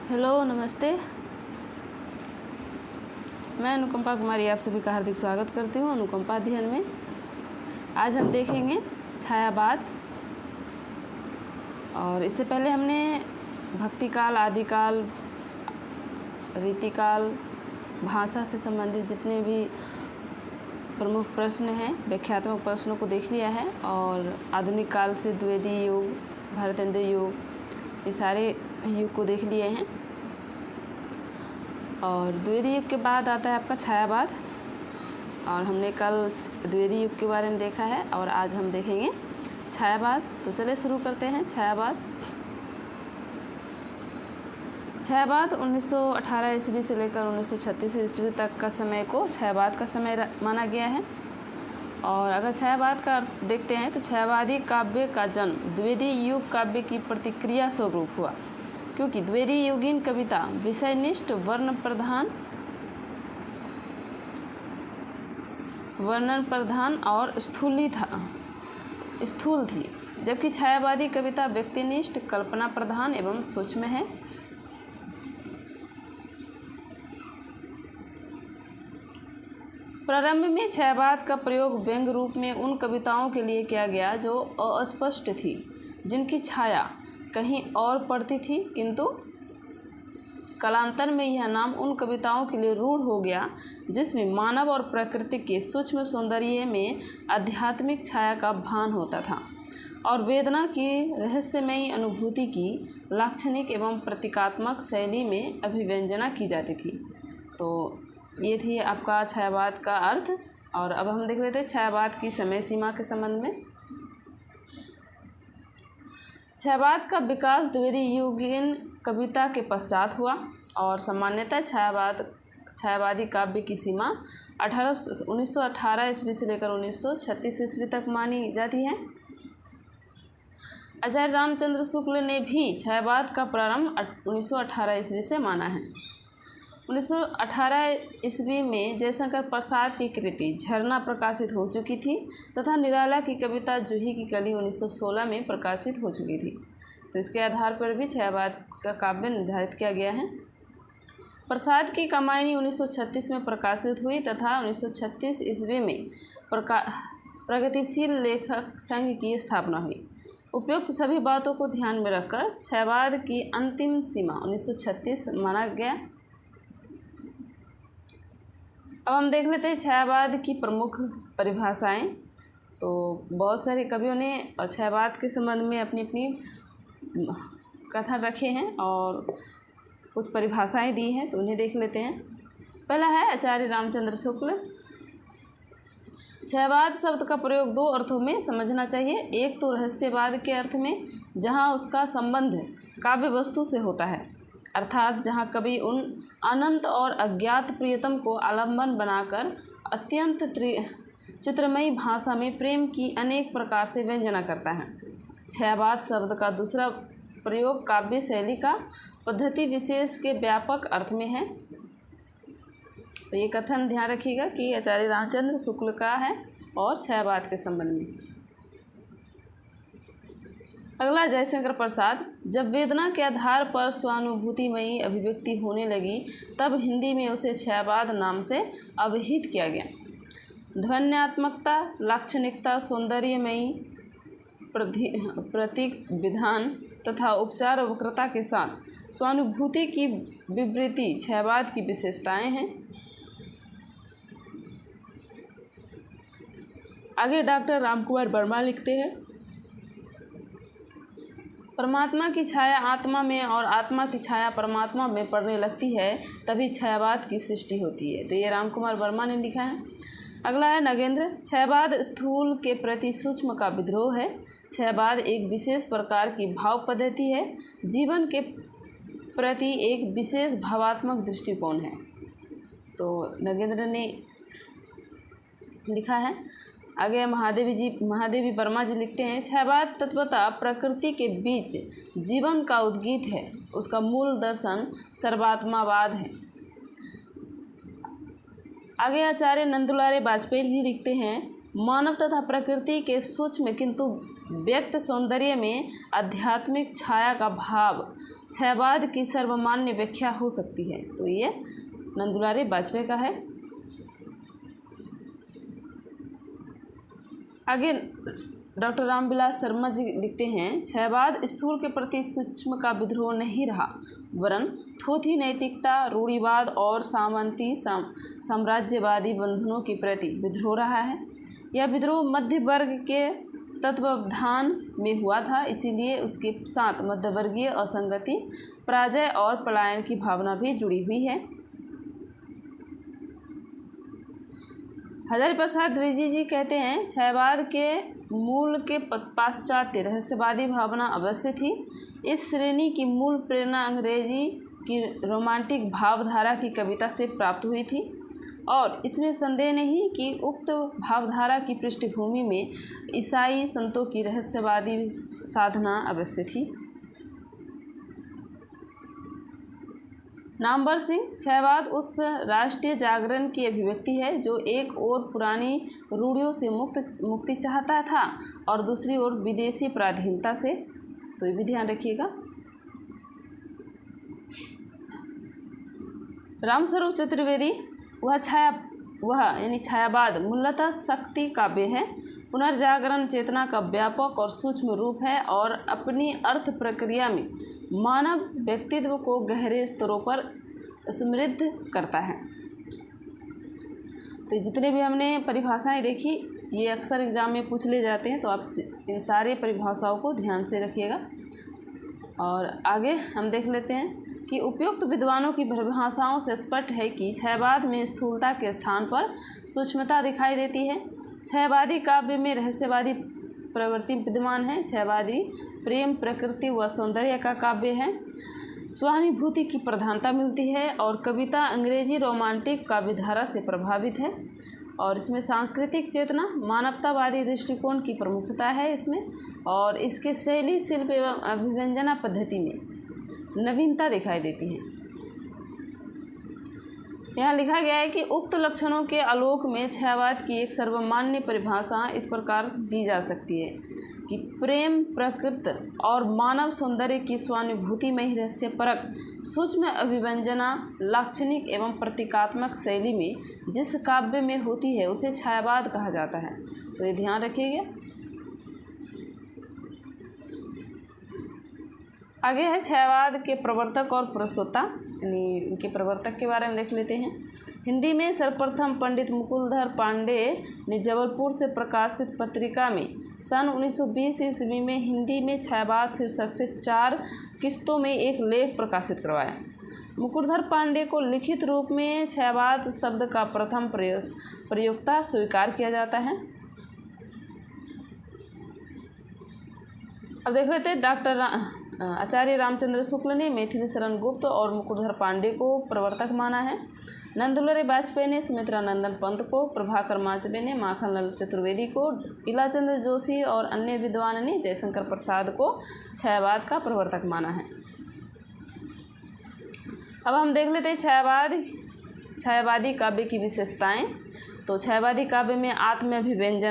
Hello, नमस्ते। मैं अनुकंपा कुमारी आप सभी का हार्दिक स्वागत करती हूँ अनुकंपा अध्ययन में। आज हम देखेंगे छायावाद। और इससे पहले हमने भक्तिकाल, आदिकाल, रीतिकाल, भाषा से संबंधित जितने भी प्रमुख प्रश्न हैं, व्याख्यात्मक प्रश्नों को देख लिया है। और आधुनिक काल से द्विवेदी युग, भारतेंदु युग, ये सारे युग को देख लिए हैं। और द्विवेदी युग के बाद आता है आपका छायावाद। और हमने कल द्विवेदी युग के बारे में देखा है और आज हम देखेंगे छायावाद। तो चलिए शुरू करते हैं। छायावाद 1918 ईस्वी से लेकर 1936 ईस्वी तक का समय को छायावाद का समय माना गया है। और अगर छायावाद का अर्थ देखते हैं तो छायावादी काव्य का जन्म द्विवेदी युग काव्य की प्रतिक्रिया स्वरूप हुआ, क्योंकि द्विवेदी युगीन कविता विषयनिष्ठ, वर्णन प्रधान और स्थूल थी, जबकि छायावादी कविता व्यक्तिनिष्ठ, कल्पना प्रधान एवं सूक्ष्म है। प्रारंभ में छायावाद का प्रयोग व्यंग रूप में उन कविताओं के लिए किया गया जो अस्पष्ट थी, जिनकी छाया कहीं और पड़ती थी, किंतु कालांतर में यह नाम उन कविताओं के लिए रूढ़ हो गया जिसमें मानव और प्रकृति के सूक्ष्म सौंदर्य में आध्यात्मिक छाया का भान होता था और वेदना की रहस्यमयी अनुभूति की लाक्षणिक एवं प्रतीकात्मक शैली में अभिव्यंजना की जाती थी। तो ये थी आपका छायावाद का अर्थ। और अब हम देख लेते हैं छायावाद की समय सीमा के संबंध में। छायावाद का विकास द्विवेदी युगीन कविता के पश्चात हुआ और सामान्यतः छायावादी काव्य की सीमा 1918 ईस्वी से लेकर 1936 ईस्वी तक मानी जाती है। आचार्य रामचंद्र शुक्ल ने भी छायावाद का प्रारंभ 1918 ईस्वी से माना है। 1918 ईस्वी में जयशंकर प्रसाद की कृति झरना प्रकाशित हो चुकी थी तथा निराला की कविता जूही की कली 1916 में प्रकाशित हो चुकी थी। तो इसके आधार पर भी छायावाद का काव्य निर्धारित किया गया है। प्रसाद की कामायनी 1936 में प्रकाशित हुई तथा 1936 ईस्वी में प्रगतिशील लेखक संघ की स्थापना हुई। उपयुक्त सभी बातों को ध्यान में रखकर छायावाद की अंतिम सीमा 1936 माना गया। अब हम देख लेते हैं छायावाद की प्रमुख परिभाषाएं। तो बहुत सारे कवियों ने छायावाद के संबंध में अपनी अपनी कथन रखे हैं और कुछ परिभाषाएं दी हैं, तो उन्हें देख लेते हैं। पहला है आचार्य रामचंद्र शुक्ल। छायावाद शब्द का प्रयोग दो अर्थों में समझना चाहिए। एक तो रहस्यवाद के अर्थ में, जहाँ उसका संबंध काव्य वस्तु से होता है, अर्थात जहाँ कवि उन अनंत और अज्ञात प्रियतम को आलम्बन बनाकर अत्यंत चित्रमयी भाषा में प्रेम की अनेक प्रकार से व्यंजना करता है। छायावाद शब्द का दूसरा प्रयोग काव्य शैली का पद्धति विशेष के व्यापक अर्थ में है। तो ये कथन ध्यान रखिएगा कि आचार्य रामचंद्र शुक्ल का है और छायावाद के संबंध में। अगला जयशंकर प्रसाद। जब वेदना के आधार पर स्वानुभूतिमयी अभिव्यक्ति होने लगी तब हिंदी में उसे छायावाद नाम से अभिहित किया गया। ध्वन्यात्मकता, लाक्षणिकता, सौंदर्यमयी प्रतीक विधान तथा उपचार वक्रता के साथ स्वानुभूति की विवृति छायावाद की विशेषताएं हैं। आगे डॉक्टर रामकुमार वर्मा लिखते हैं, परमात्मा की छाया आत्मा में और आत्मा की छाया परमात्मा में पड़ने लगती है, तभी छायावाद की सृष्टि होती है। तो ये रामकुमार वर्मा ने लिखा है। अगला है नगेंद्र। छायावाद स्थूल के प्रति सूक्ष्म का विद्रोह है। छायावाद एक विशेष प्रकार की भाव पद्धति है, जीवन के प्रति एक विशेष भावात्मक दृष्टिकोण है। तो नगेंद्र ने लिखा है। आगे महादेवी वर्मा जी लिखते हैं, छायावाद तत्वतः प्रकृति के बीच जीवन का उद्गीत है, उसका मूल दर्शन सर्वात्मावाद है। आगे आचार्य नंदुलारे वाजपेयी जी लिखते हैं, मानव तथा प्रकृति के सूक्ष्म किंतु व्यक्त सौंदर्य में आध्यात्मिक छाया का भाव छायावाद की सर्वमान्य व्याख्या हो सकती है? तो ये नंदुलारी वाजपेयी का है। आगे डॉक्टर रामविलास शर्मा जी लिखते हैं, छायावाद स्थूल के प्रति सूक्ष्म का विद्रोह नहीं रहा, वरन थोथी नैतिकता, रूढ़िवाद और सामंती साम्राज्यवादी बंधनों के प्रति विद्रोह रहा है। यह विद्रोह मध्य वर्ग के तत्वावधान में हुआ था, इसीलिए उसके साथ मध्यवर्गीय असंगति, पराजय और पलायन की भावना भी जुड़ी हुई है। हजारी प्रसाद द्विवेदी जी कहते हैं, छायावाद के मूल के पाश्चात्य रहस्यवादी भावना अवश्य थी। इस श्रेणी की मूल प्रेरणा अंग्रेजी की रोमांटिक भावधारा की कविता से प्राप्त हुई थी और इसमें संदेह नहीं कि उक्त भावधारा की पृष्ठभूमि में ईसाई संतों की रहस्यवादी साधना अवश्य थी। नामवर सिंह, छायावाद उस राष्ट्रीय जागरण की अभिव्यक्ति है जो एक ओर पुरानी रूढ़ियों से मुक्ति चाहता था और दूसरी ओर विदेशी पराधीनता से। तो ये भी ध्यान रखिएगा। रामस्वरूप चतुर्वेदी, वह यानी छायावाद मूलतः शक्ति काव्य है, पुनर्जागरण चेतना का व्यापक और सूक्ष्म रूप है और अपनी अर्थ प्रक्रिया में मानव व्यक्तित्व को गहरे स्तरों पर समृद्ध करता है। तो जितने भी हमने परिभाषाएं देखी ये अक्सर एग्जाम में पूछ ले जाते हैं, तो आप इन सारे परिभाषाओं को ध्यान से रखिएगा। और आगे हम देख लेते हैं कि उपयुक्त विद्वानों की परिभाषाओं से स्पष्ट है कि छायावाद में स्थूलता के स्थान पर सूक्ष्मता दिखाई देती है। छायावादी काव्य में रहस्यवादी प्रवृत्ति विद्यमान है। छायावादी प्रेम, प्रकृति व सौंदर्य का काव्य है। स्वानुभूति की प्रधानता मिलती है और कविता अंग्रेजी रोमांटिक काव्यधारा से प्रभावित है और इसमें सांस्कृतिक चेतना, मानवतावादी दृष्टिकोण की प्रमुखता है इसमें, और इसके शैली, शिल्प एवं अभिव्यंजना पद्धति में नवीनता दिखाई देती है। यहाँ लिखा गया है कि उक्त लक्षणों के आलोक में छायावाद की एक सर्वमान्य परिभाषा इस प्रकार दी जा सकती है कि प्रेम, प्रकृति और मानव सौंदर्य की स्वानुभूति में रहस्यपरक सूक्ष्म अभिव्यंजना लाक्षणिक एवं प्रतीकात्मक शैली में जिस काव्य में होती है उसे छायावाद कहा जाता है। तो ये ध्यान रखिएगा। आगे है छायावाद के प्रवर्तक और प्रस्तोता, यानी इनके प्रवर्तक के बारे में देख लेते हैं। हिंदी में सर्वप्रथम पंडित मुकुलधर पांडे ने जबलपुर से प्रकाशित पत्रिका में सन 1920 ईस्वी में हिंदी में छायावाद शीर्षक से 4 किस्तों में एक लेख प्रकाशित करवाया। मुकुलधर पांडे को लिखित रूप में छायावाद शब्द का प्रथम प्रयोक्ता स्वीकार किया जाता है। अब देख लेते हैं डॉक्टर आचार्य रामचंद्र शुक्ल ने मैथिली शरण गुप्त और मुकुलधर पांडे को प्रवर्तक माना है। नंदुलारी वाजपेयी ने सुमित्रा नंदन पंत को, प्रभाकर माचबे ने माखनलाल चतुर्वेदी को, इलाचंद्र जोशी और अन्य विद्वान ने जयशंकर प्रसाद को छायावाद का प्रवर्तक माना है। अब हम देख लेते हैं छायावादी काव्य की विशेषताएं। तो छायावादी काव्य में आत्माभिव्यक्ति,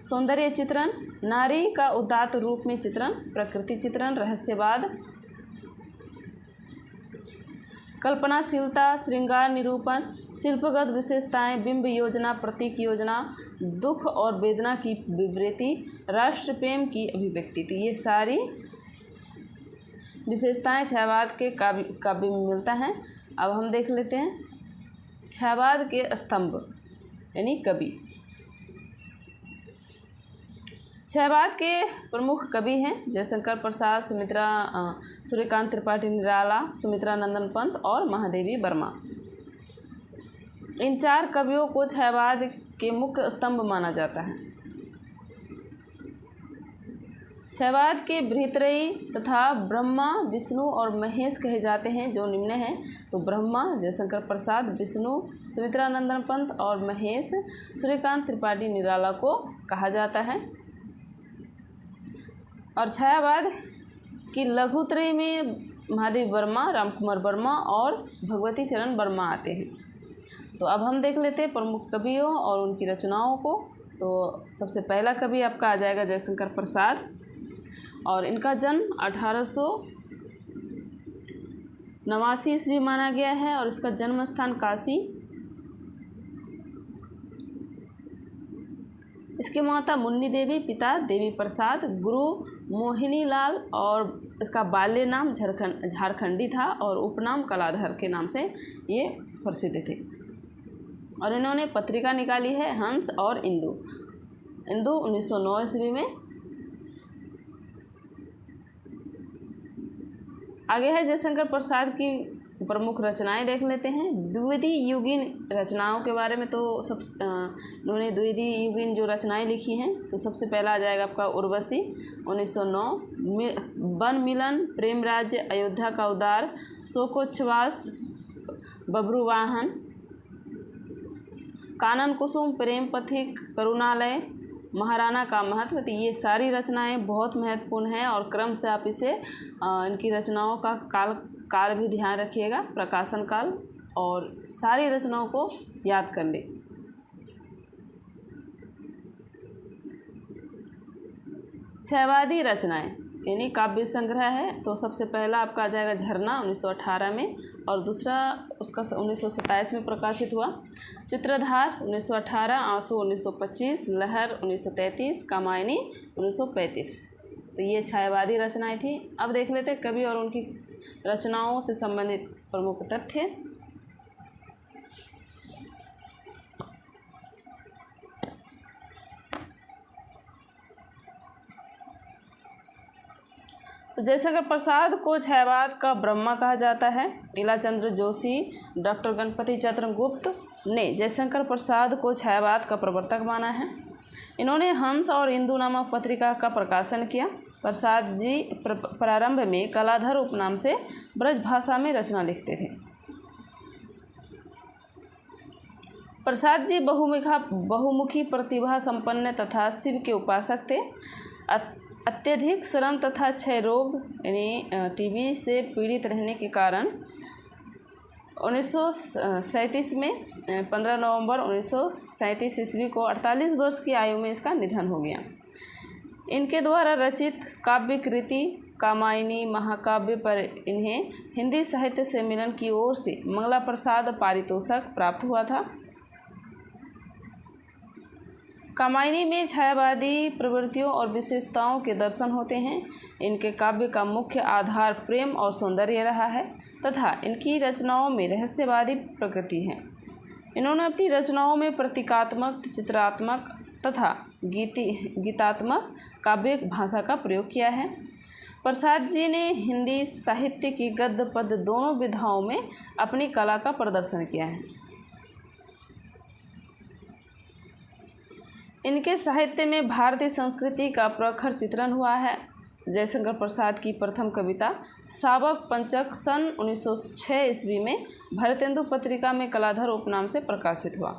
सौंदर्य चित्रण, नारी का उदात्त रूप में चित्रण, प्रकृति चित्रण, रहस्यवाद, कल्पनाशीलता, श्रृंगार निरूपण, शिल्पगत विशेषताएं, बिंब योजना, प्रतीक योजना, दुख और वेदना की विवृति, राष्ट्र प्रेम की अभिव्यक्ति। तो ये सारी विशेषताएं छायावाद के काव्य में मिलता है। अब हम देख लेते हैं छायावाद के स्तंभ यानी कवि। छायावाद के प्रमुख कवि हैं जयशंकर प्रसाद, सूर्यकांत त्रिपाठी निराला, सुमित्रा नंदन पंत और महादेवी वर्मा। इन 4 कवियों को छायावाद के मुख्य स्तंभ माना जाता है। छायावाद के भृतरई तथा ब्रह्मा, विष्णु और महेश कहे जाते हैं, जो निम्न हैं। तो ब्रह्मा जयशंकर प्रसाद, विष्णु सुमित्रा नंदन पंत और महेश सूर्यकांत त्रिपाठी निराला को कहा जाता है। और छायावाद की लघुत्रय में महादेव वर्मा, रामकुमार वर्मा और भगवती चरण वर्मा आते हैं। तो अब हम देख लेते हैं प्रमुख कवियों और उनकी रचनाओं को। तो सबसे पहला कवि आपका आ जाएगा जयशंकर प्रसाद और इनका जन्म 1800 ईस्वी माना गया है और इसका जन्म स्थान काशी। इसके माता मुन्नी देवी, पिता देवी प्रसाद, गुरु मोहिनी लाल और इसका बाल्य नाम झारखंडी था और उपनाम कलाधर के नाम से ये प्रसिद्ध थे। और इन्होंने पत्रिका निकाली है हंस और इंदु 1909 ईस्वी में। आगे है जयशंकर प्रसाद की प्रमुख रचनाएं देख लेते हैं। द्विवेदी युगीन रचनाओं के बारे में तो उन्होंने द्विवेदी युगीन जो रचनाएं लिखी हैं तो सबसे पहला आ जाएगा आपका उर्वशी 1909, वन मिलन, प्रेम राज्य, अयोध्या का उद्धार, शोकोच्छ्वास, बब्रुवाहन, कानन कुसुम, प्रेम पथिक, करुणालय, महाराणा का महत्व। तो ये सारी रचनाएं बहुत महत्वपूर्ण हैं और क्रम से आप इसे इनकी रचनाओं का काल भी ध्यान रखिएगा, प्रकाशन काल, और सारी रचनाओं को याद कर ले। छहवादी रचनाएं यानी काव्य संग्रह है तो सबसे पहला आपका आ जाएगा झरना 1918 में और दूसरा उसका 1927 में प्रकाशित हुआ। चित्रधार 1918, आंसू 1925, लहर 1933, कामायनी 1935। तो ये छायावादी रचनाएं थी। अब देख लेते हैं कवि और उनकी रचनाओं से संबंधित प्रमुख तथ्य। तो जयशंकर प्रसाद को छायावाद का ब्रह्मा कहा जाता है। लीलाचंद्र जोशी, डॉक्टर गणपति चंद्र गुप्त ने जयशंकर प्रसाद को छायावाद का प्रवर्तक माना है। इन्होंने हंस और इंदु नामक पत्रिका का प्रकाशन किया। प्रसाद जी प्रारंभ में कलाधर उपनाम से ब्रज भाषा में रचना लिखते थे। प्रसाद जी बहुमुखी प्रतिभा संपन्न तथा शिव के उपासक थे। अत्यधिक श्रम तथा क्षय रोग यानी टीबी से पीड़ित रहने के कारण 1937 में 15 नवंबर 1937 ईस्वी को 48 वर्ष की आयु में इसका निधन हो गया। इनके द्वारा रचित काव्य कृति कामायनी महाकाव्य पर इन्हें हिंदी साहित्य सम्मेलन की ओर से मंगला प्रसाद पारितोषिक प्राप्त हुआ था। कामायनी में छायावादी प्रवृत्तियों और विशेषताओं के दर्शन होते हैं। इनके काव्य का मुख्य आधार प्रेम और सौंदर्य रहा है तथा इनकी रचनाओं में रहस्यवादी प्रकृति है। इन्होंने अपनी रचनाओं में प्रतीकात्मक, चित्रात्मक तथा गीतात्मक काव्य भाषा का प्रयोग किया है। प्रसाद जी ने हिंदी साहित्य की गद्य पद्य दोनों विधाओं में अपनी कला का प्रदर्शन किया है। इनके साहित्य में भारतीय संस्कृति का प्रखर चित्रण हुआ है। जयशंकर प्रसाद की प्रथम कविता सावक पंचक सन 1906 ईस्वी में भारतेंदु पत्रिका में कलाधर उपनाम से प्रकाशित हुआ।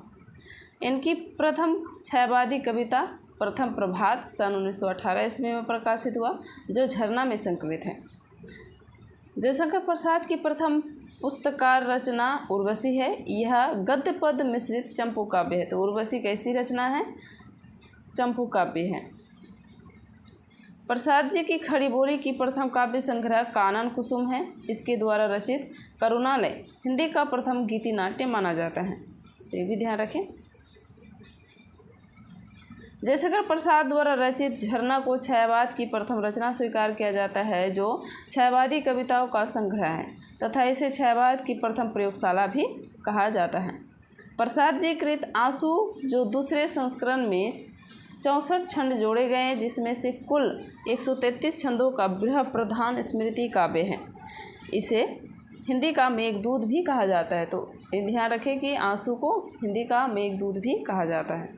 इनकी प्रथम छायावादी कविता प्रथम प्रभात सन 1918 ईस्वी में प्रकाशित हुआ जो झरना में संकलित है। जयशंकर प्रसाद की प्रथम पुस्तकार रचना उर्वशी है। यह गद्य पद मिश्रित चंपू काव्य है। तो उर्वशी कैसी रचना है? चंपू काव्य है। प्रसाद जी की खड़ी बोली की प्रथम काव्य संग्रह कानन कुसुम है। इसके द्वारा रचित करुणालय हिंदी का प्रथम गीति नाट्य माना जाता है। तो ये भी ध्यान रखें। जयशंकर प्रसाद द्वारा रचित झरना को छायावाद की प्रथम रचना स्वीकार किया जाता है जो छायावादी कविताओं का संग्रह है तथा इसे छायावाद की प्रथम प्रयोगशाला भी कहा जाता है। प्रसाद जी कृत आंसू जो दूसरे संस्करण में 64 छंद जोड़े गए जिसमें से कुल 133 छंदों का बृहद प्रधान स्मृति काव्य है। इसे हिंदी का मेघदूत भी कहा जाता है। तो ये ध्यान रखें कि आंसू को हिंदी का मेघदूत भी कहा जाता है।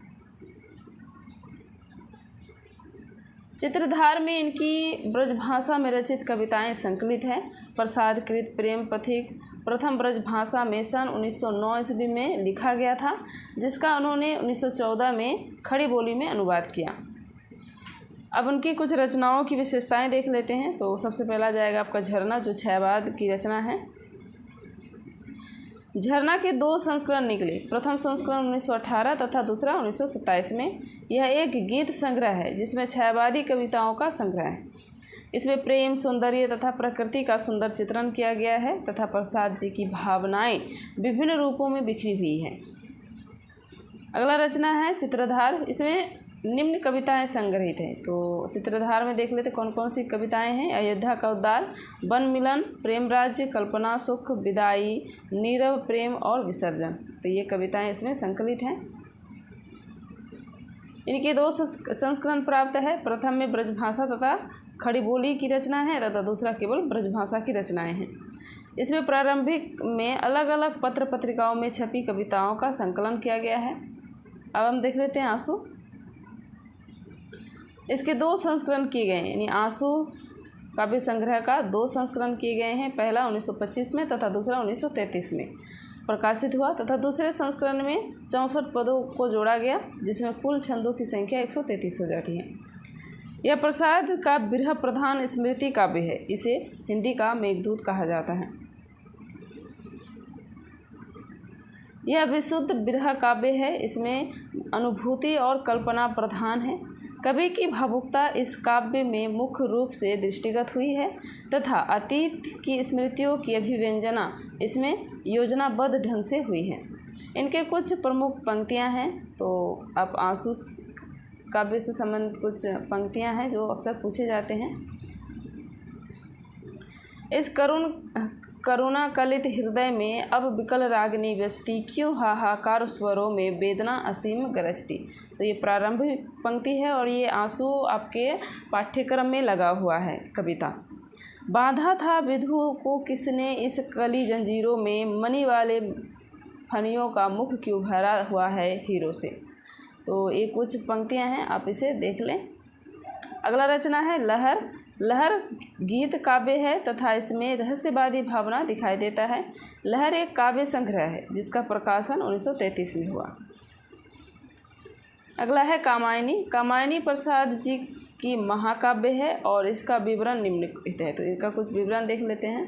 चित्रधार में इनकी ब्रजभाषा में रचित कविताएं संकलित हैं। प्रसाद कृत प्रेम पथिक प्रथम ब्रजभाषा में सन 1909 ईस्वी में लिखा गया था जिसका उन्होंने 1914 में खड़ी बोली में अनुवाद किया। अब उनकी कुछ रचनाओं की विशेषताएं देख लेते हैं। तो सबसे पहला जाएगा आपका झरना जो छायावाद की रचना है। झरना के 2 संस्करण निकले। प्रथम संस्करण 1918 तथा दूसरा 1927 में। यह एक गीत संग्रह है जिसमें छायावादी कविताओं का संग्रह है। इसमें प्रेम, सौंदर्य तथा प्रकृति का सुंदर चित्रण किया गया है तथा प्रसाद जी की भावनाएं विभिन्न रूपों में बिखरी हुई हैं। अगला रचना है चित्रधार। इसमें निम्न कविताएं संग्रहित हैं। तो चित्रधार में देख लेते कौन कौन सी कविताएं हैं। अयोध्या का उद्धार, वन मिलन, प्रेम राज्य, कल्पना सुख, विदाई, नीरव प्रेम और विसर्जन। तो ये कविताएं इसमें संकलित हैं। इनके 2 संस्करण प्राप्त है। प्रथम में ब्रजभाषा तथा खड़ी बोली की रचना है तथा दूसरा केवल ब्रजभाषा की रचनाएं हैं। इसमें प्रारंभिक में अलग अलग पत्र पत्रिकाओं में छपी कविताओं का संकलन किया गया है। अब हम देख लेते हैं आंसू। इसके 2 संस्करण किए गए हैं, यानी आंसू काव्य संग्रह का 2 संस्करण किए गए हैं। पहला 1925 में तथा दूसरा 1933 में प्रकाशित हुआ तथा दूसरे संस्करण में 64 पदों को जोड़ा गया, जिसमें कुल छंदों की संख्या 133 हो जाती है। यह प्रसाद का बिरह प्रधान स्मृति काव्य है। इसे हिंदी का मेघदूत कहा जाता है। यह विशुद्ध बिरह काव्य है। इसमें अनुभूति और कल्पना प्रधान है। कवि की भावुकता इस काव्य में मुख्य रूप से दृष्टिगत हुई है तथा अतीत की स्मृतियों की अभिव्यंजना इसमें योजनाबद्ध ढंग से हुई है। इनके कुछ प्रमुख पंक्तियां हैं। तो आप आंसू काव्य से संबंधित कुछ पंक्तियां हैं जो अक्सर पूछे जाते हैं। इस करुणा कलित हृदय में अब विकल रागिनी व्यस्ती, क्यों हाहाकार स्वरों में वेदना असीम गरजती। तो ये प्रारंभिक पंक्ति है और ये आंसू आपके पाठ्यक्रम में लगा हुआ है कविता। बांधा था विधु को किसने इस कली जंजीरों में, मणि वाले फनियों का मुख क्यों भरा हुआ है हीरो से। तो ये कुछ पंक्तियां हैं, आप इसे देख लें। अगला रचना है लहर। लहर गीत काव्य है तथा इसमें रहस्यवादी भावना दिखाई देता है। लहर एक काव्य संग्रह है जिसका प्रकाशन 1933 में हुआ। अगला है कामायनी। कामायनी प्रसाद जी की महाकाव्य है और इसका विवरण निम्नलिखित है। तो इसका कुछ विवरण देख लेते हैं।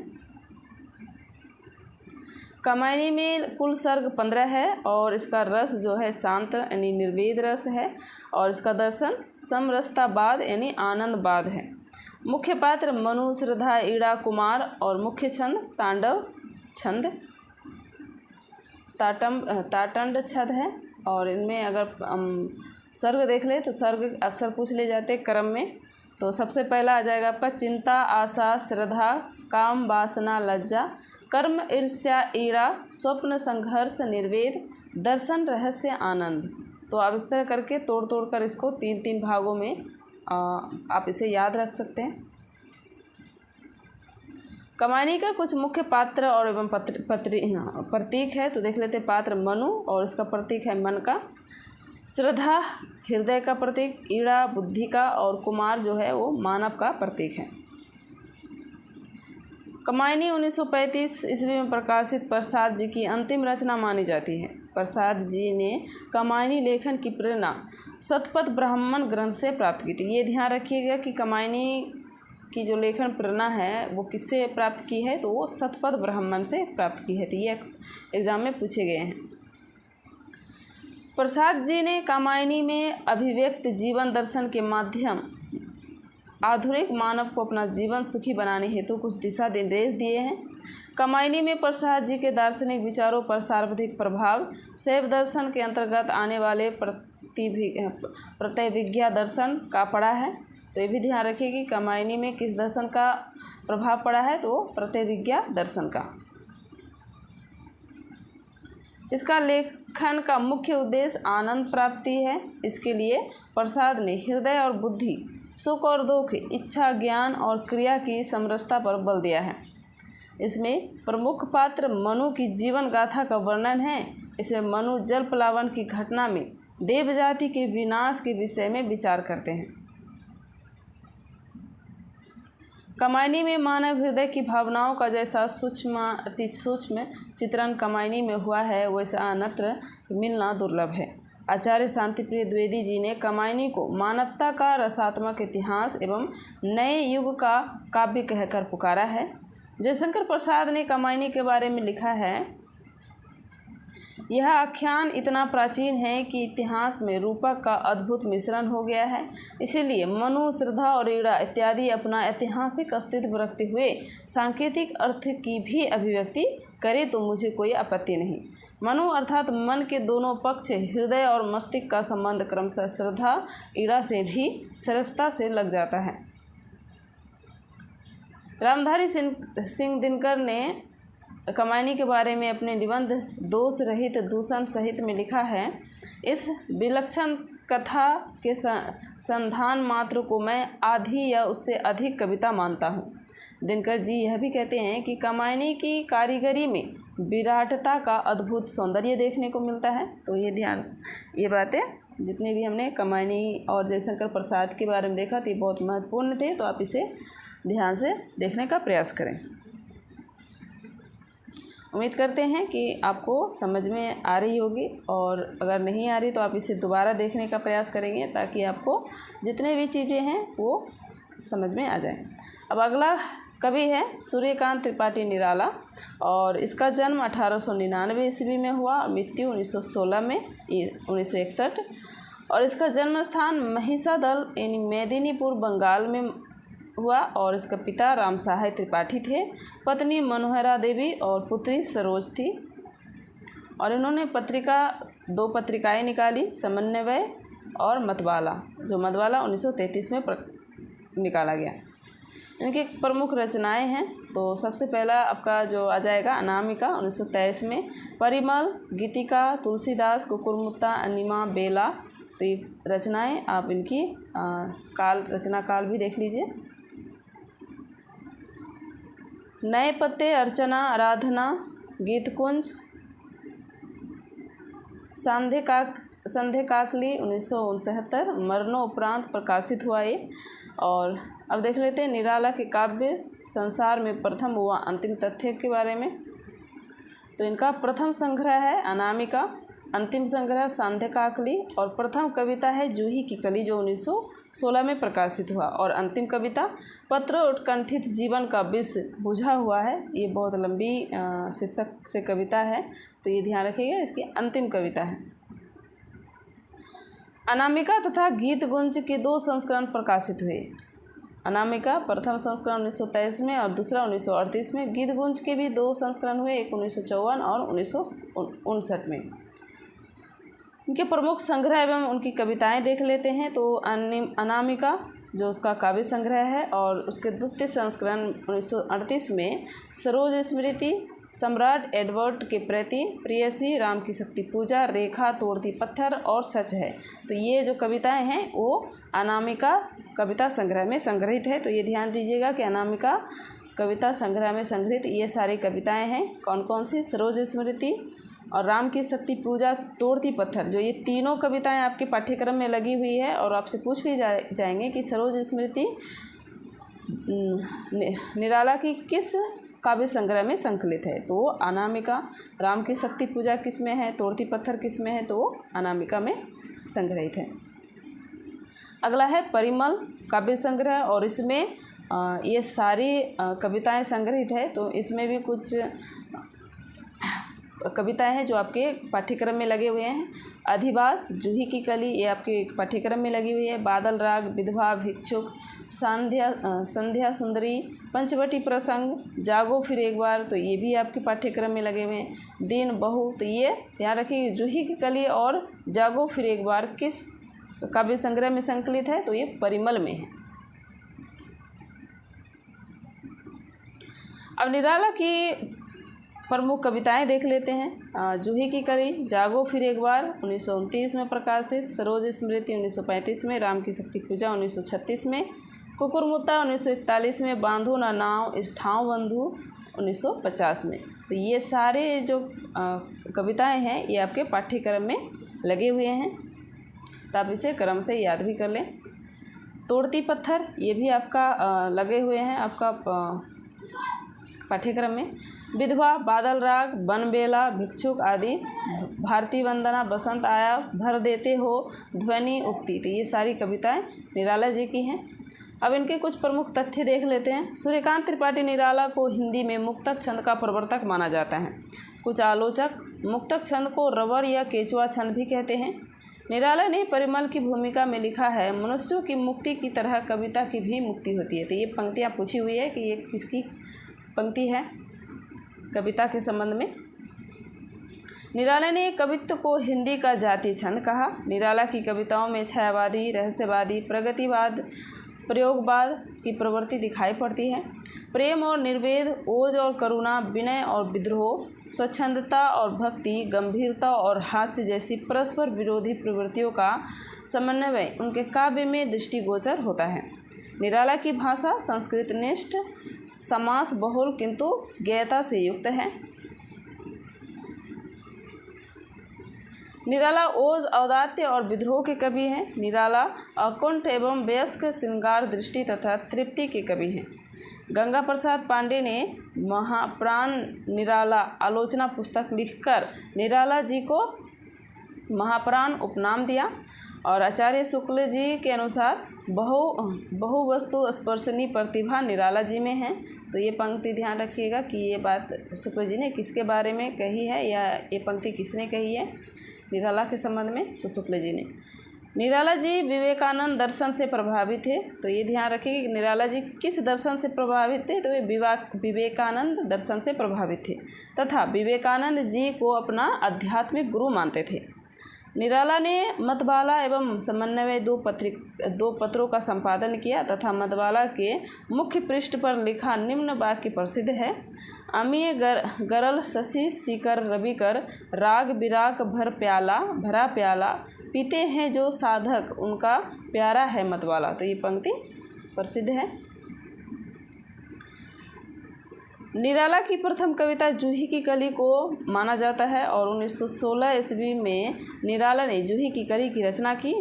कामायनी में कुल सर्ग 15 है और इसका रस जो है शांत यानी निर्वेद रस है और इसका दर्शन समरसतावाद यानी आनंदवाद है। मुख्य पात्र मनु, श्रद्धा, ईड़ा, कुमार और मुख्य छंद तांडव छंद, ताटंड छंद है। और इनमें अगर सर्ग देख ले तो सर्ग अक्सर पूछ ले जाते क्रम में। तो सबसे पहला आ जाएगा आपका चिंता, आशा, श्रद्धा, काम, वासना, लज्जा, कर्म, ईर्ष्या, ईड़ा, स्वप्न, संघर्ष, निर्वेद, दर्शन, रहस्य, आनंद। तो आप इस तरह करके तोड़ तोड़ कर इसको 3-3 भागों में आप इसे याद रख सकते हैं। कामायनी का कुछ मुख्य पात्र और एवं प्रतीक है। तो देख लेते पात्र मनु और इसका प्रतीक है मन का, श्रद्धा हृदय का प्रतीक, ईड़ा बुद्धि का और कुमार जो है वो मानव का प्रतीक है। कामायनी 1935 ईस्वी में प्रकाशित प्रसाद जी की अंतिम रचना मानी जाती है। प्रसाद जी ने कामायनी लेखन की प्रेरणा शतपथ ब्राह्मण ग्रंथ से प्राप्त की थी। ये ध्यान रखिएगा कि कामायनी की जो लेखन प्रेरणा है वो किससे प्राप्त की है, तो वो शतपथ ब्राह्मण से प्राप्त की है। तो ये एग्जाम में पूछे गए हैं। प्रसाद जी ने कामायनी में अभिव्यक्त जीवन दर्शन के माध्यम आधुनिक मानव को अपना जीवन सुखी बनाने हेतु कुछ दिशा निर्देश दिए हैं। कामायनी में प्रसाद जी के दार्शनिक विचारों पर सर्वाधिक प्रभाव शैव दर्शन के अंतर्गत आने वाले प्रत्यभिज्ञा दर्शन का पड़ा है। तो ये भी ध्यान रखिए कि कामायनी में किस दर्शन का प्रभाव पड़ा है, तो प्रत्यभिज्ञा दर्शन का। इसका लेखन का मुख्य उद्देश्य आनंद प्राप्ति है। इसके लिए प्रसाद ने हृदय और बुद्धि, सुख और दुख, इच्छा, ज्ञान और क्रिया की समरसता पर बल दिया है। इसमें प्रमुख पात्र मनु की जीवन गाथा का वर्णन है। इसमें मनु जल प्लावन की घटना में देव जाति के विनाश के विषय में विचार करते हैं। कामायनी में मानव हृदय की भावनाओं का जैसा अति सूक्ष्म चित्रण कामायनी में हुआ है, वैसा अन्यत्र मिलना दुर्लभ है। आचार्य शांतिप्रिय द्विवेदी जी ने कामायनी को मानवता का रसात्मक इतिहास एवं नए युग का काव्य कहकर पुकारा है। जयशंकर प्रसाद ने कामायनी के बारे में लिखा है, यह आख्यान इतना प्राचीन है कि इतिहास में रूपक का अद्भुत मिश्रण हो गया है। इसीलिए मनु, श्रद्धा और ईड़ा इत्यादि अपना ऐतिहासिक अस्तित्व रखते हुए सांकेतिक अर्थ की भी अभिव्यक्ति करे तो मुझे कोई आपत्ति नहीं। मनु अर्थात मन के दोनों पक्ष, हृदय और मस्तिष्क का संबंध क्रमशः श्रद्धा, ईड़ा से भी सरसता से लग जाता है। रामधारी सिंह दिनकर ने कामायनी के बारे में अपने निबंध दोष रहित दूषण सहित में लिखा है, इस विलक्षण कथा के संधान मात्र को मैं आधी या उससे अधिक कविता मानता हूँ। दिनकर जी यह भी कहते हैं कि कामायनी की कारीगरी में विराटता का अद्भुत सौंदर्य देखने को मिलता है। तो ये बातें जितने भी हमने कामायनी और जयशंकर प्रसाद के बारे में देखा तो ये बहुत महत्वपूर्ण थे, तो आप इसे ध्यान से देखने का प्रयास करें। उम्मीद करते हैं कि आपको समझ में आ रही होगी, और अगर नहीं आ रही तो आप इसे दोबारा देखने का प्रयास करेंगे ताकि आपको जितने भी चीज़ें हैं वो समझ में आ जाए। अब अगला कवि है सूर्यकांत त्रिपाठी निराला, और इसका जन्म 1899 ईस्वी में हुआ, मृत्यु 1916 में 1961, और इसका जन्म स्थान महिषादल यानी मेदिनीपुर बंगाल में हुआ, और इसका पिता राम सहाय त्रिपाठी थे, पत्नी मनोहरा देवी और पुत्री सरोज थी। और इन्होंने 2 पत्रिकाएं निकाली, समन्वय और मतवाला, जो मतवाला 1933 में निकाला गया। इनकी प्रमुख रचनाएं हैं, तो सबसे पहला आपका जो आ जाएगा अनामिका 1923 में, परिमल, गीतिका, तुलसीदास, कुकुरमुत्ता, अनिमा, बेला। तो ये रचनाएं आप इनकी रचना काल भी देख लीजिए। नए पत्ते, अर्चना, आराधना, गीतकुंज, संध्या काकली 1969, मरणोपरांत प्रकाशित हुआ ये। और अब देख लेते हैं निराला के काव्य संसार में प्रथम हुआ अंतिम तथ्य के बारे में। तो इनका प्रथम संग्रह है अनामिका, अंतिम संग्रह संध्या काकली, और प्रथम कविता है जूही की कली जो 1916 में प्रकाशित हुआ, और अंतिम कविता पत्र उत्कंठित जीवन का विष बुझा हुआ है। ये बहुत लंबी शीर्षक से कविता है, तो ये ध्यान रखिएगा, इसकी अंतिम कविता है। अनामिका तथा गीतगुंज के 2 संस्करण प्रकाशित हुए। अनामिका प्रथम संस्करण 1923 में और दूसरा 1938 में। गीतगुंज के भी 2 संस्करण हुए, एक 1954 और 1959 में। इनके प्रमुख संग्रह एवं उनकी कविताएं देख लेते हैं। तो अनामिका जो उसका काव्य संग्रह है, और उसके द्वितीय संस्करण 1938 में सरोज स्मृति, सम्राट एडवर्ड के प्रति, प्रेयसी, राम की शक्ति पूजा, रेखा, तोड़ती पत्थर और सच है। तो ये जो कविताएं हैं वो अनामिका कविता संग्रह में संग्रहित है। तो ये ध्यान दीजिएगा कि अनामिका कविता संग्रह में संग्रहित ये सारी कविताएं हैं। कौन कौन सी? सरोज स्मृति और राम की शक्ति पूजा, तोड़ती पत्थर, जो ये तीनों कविताएं आपके पाठ्यक्रम में लगी हुई है, और आपसे पूछ ली जाएंगे कि सरोज स्मृति निराला की किस काव्य संग्रह में संकलित है। तो वो अनामिका। राम की शक्ति पूजा किस में है, तोड़ती पत्थर किस में है, तो वो अनामिका में संग्रहित है। अगला है परिमल काव्य संग्रह, और इसमें ये सारी कविताएं संग्रहित है। तो इसमें भी कुछ कविताएं हैं जो आपके पाठ्यक्रम में लगे हुए हैं। अधिवास, जूही की कली, ये आपके पाठ्यक्रम में लगी हुई है। बादल राग, विधवा, भिक्षुक, संध्या सुंदरी, पंचवटी प्रसंग, जागो फिर एक बार, तो ये भी आपके पाठ्यक्रम में लगे हुए हैं। दीन बहू, तो ये ध्यान रखिए जूही की कली और जागो फिर एक बार किस काव्य संग्रह में संकलित है, तो ये परिमल में है। अब निराला की प्रमुख कविताएं देख लेते हैं। जूही की कली, जागो फिर एक बार 1929 में प्रकाशित, सरोज स्मृति 1935 में, राम की शक्ति पूजा 1936 में, कुकुरमुत्ता 1941 में, बांधो ना नाव इस ठाव बंधु 1950 में। तो ये सारे जो कविताएं हैं ये आपके पाठ्यक्रम में लगे हुए हैं, तो आप इसे क्रम से याद भी कर लें। तोड़ती पत्थर ये भी आपका लगे हुए हैं आपका पाठ्यक्रम में। विधवा, बादल राग, बनबेला, भिक्षुक आदि, भारती वंदना, बसंत आया, भर देते हो, ध्वनि, उक्ति, तो ये सारी कविताएं निराला जी की हैं। अब इनके कुछ प्रमुख तथ्य देख लेते हैं। सूर्यकांत त्रिपाठी निराला को हिंदी में मुक्तक छंद का प्रवर्तक माना जाता है। कुछ आलोचक मुक्तक छंद को रबर या केचुआ छंद भी कहते हैं। निराला ने परिमल की भूमिका में लिखा है, मनुष्यों की मुक्ति की तरह कविता की भी मुक्ति होती है। तो ये पंक्तियाँ पूछी हुई है कि ये किसकी पंक्ति है कविता के संबंध में। निराला ने कवित्व को हिंदी का जाति छंद कहा। निराला की कविताओं में छायावादी, रहस्यवादी, प्रगतिवाद, प्रयोगवाद की प्रवृत्ति दिखाई पड़ती है। प्रेम और निर्वेद, ओज और करुणा, विनय और विद्रोह, स्वच्छंदता और भक्ति, गंभीरता और हास्य जैसी परस्पर विरोधी प्रवृत्तियों का समन्वय उनके काव्य में दृष्टिगोचर होता है। निराला की भाषा संस्कृतनिष्ठ, समास बहुल किंतु ज्ञेयता से युक्त है। निराला ओज, औदात्य और विद्रोह के कवि हैं। निराला अकुंठ एवं वयस्क, श्रृंगार, दृष्टि तथा तृप्ति के कवि हैं। गंगा प्रसाद पांडे ने महाप्राण निराला आलोचना पुस्तक लिखकर निराला जी को महाप्राण उपनाम दिया और आचार्य शुक्ल जी के अनुसार बहुवस्तु स्पर्शनी प्रतिभा निराला जी में है। तो ये पंक्ति ध्यान रखिएगा कि ये बात शुक्ल जी ने किसके बारे में कही है या ये पंक्ति किसने कही है निराला के संबंध में, तो शुक्ल जी ने। निराला जी विवेकानंद दर्शन से प्रभावित थे। तो ये ध्यान रखिए कि निराला जी किस दर्शन से प्रभावित थे, तो ये विवेकानंद दर्शन से प्रभावित थे तथा विवेकानंद जी को अपना आध्यात्मिक गुरु मानते थे। निराला ने मतवाला एवं समन्वय दो पत्रों का संपादन किया तथा मतवाला के मुख्य पृष्ठ पर लिखा निम्न वाक्य प्रसिद्ध है। अमीय गरल शशि शिकर रविकर, राग बिराग भरा प्याला, पीते हैं जो साधक उनका प्यारा है मतवाला। तो ये पंक्ति प्रसिद्ध है। निराला की प्रथम कविता जूही की कली को माना जाता है और 1916 ईस्वी में निराला ने जूही की कली की रचना की।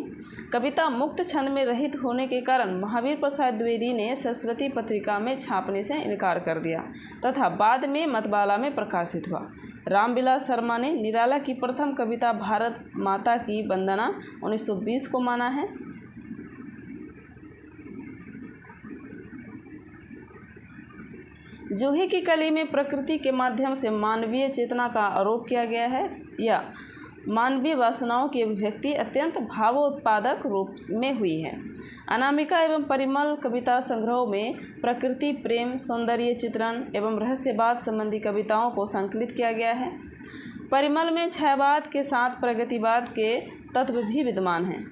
कविता मुक्त छंद में रहित होने के कारण महावीर प्रसाद द्विवेदी ने सरस्वती पत्रिका में छापने से इनकार कर दिया तथा बाद में मतवाला में प्रकाशित हुआ। रामविलास शर्मा ने निराला की प्रथम कविता भारत माता की वंदना 1920 को माना है। जूही की कली में प्रकृति के माध्यम से मानवीय चेतना का आरोप किया गया है या मानवीय वासनाओं की अभिव्यक्ति अत्यंत भावोत्पादक रूप में हुई है। अनामिका एवं परिमल कविता संग्रहों में प्रकृति, प्रेम, सौंदर्य चित्रण एवं रहस्यवाद संबंधी कविताओं को संकलित किया गया है। परिमल में छायावाद के साथ प्रगतिवाद के तत्व भी विद्यमान हैं।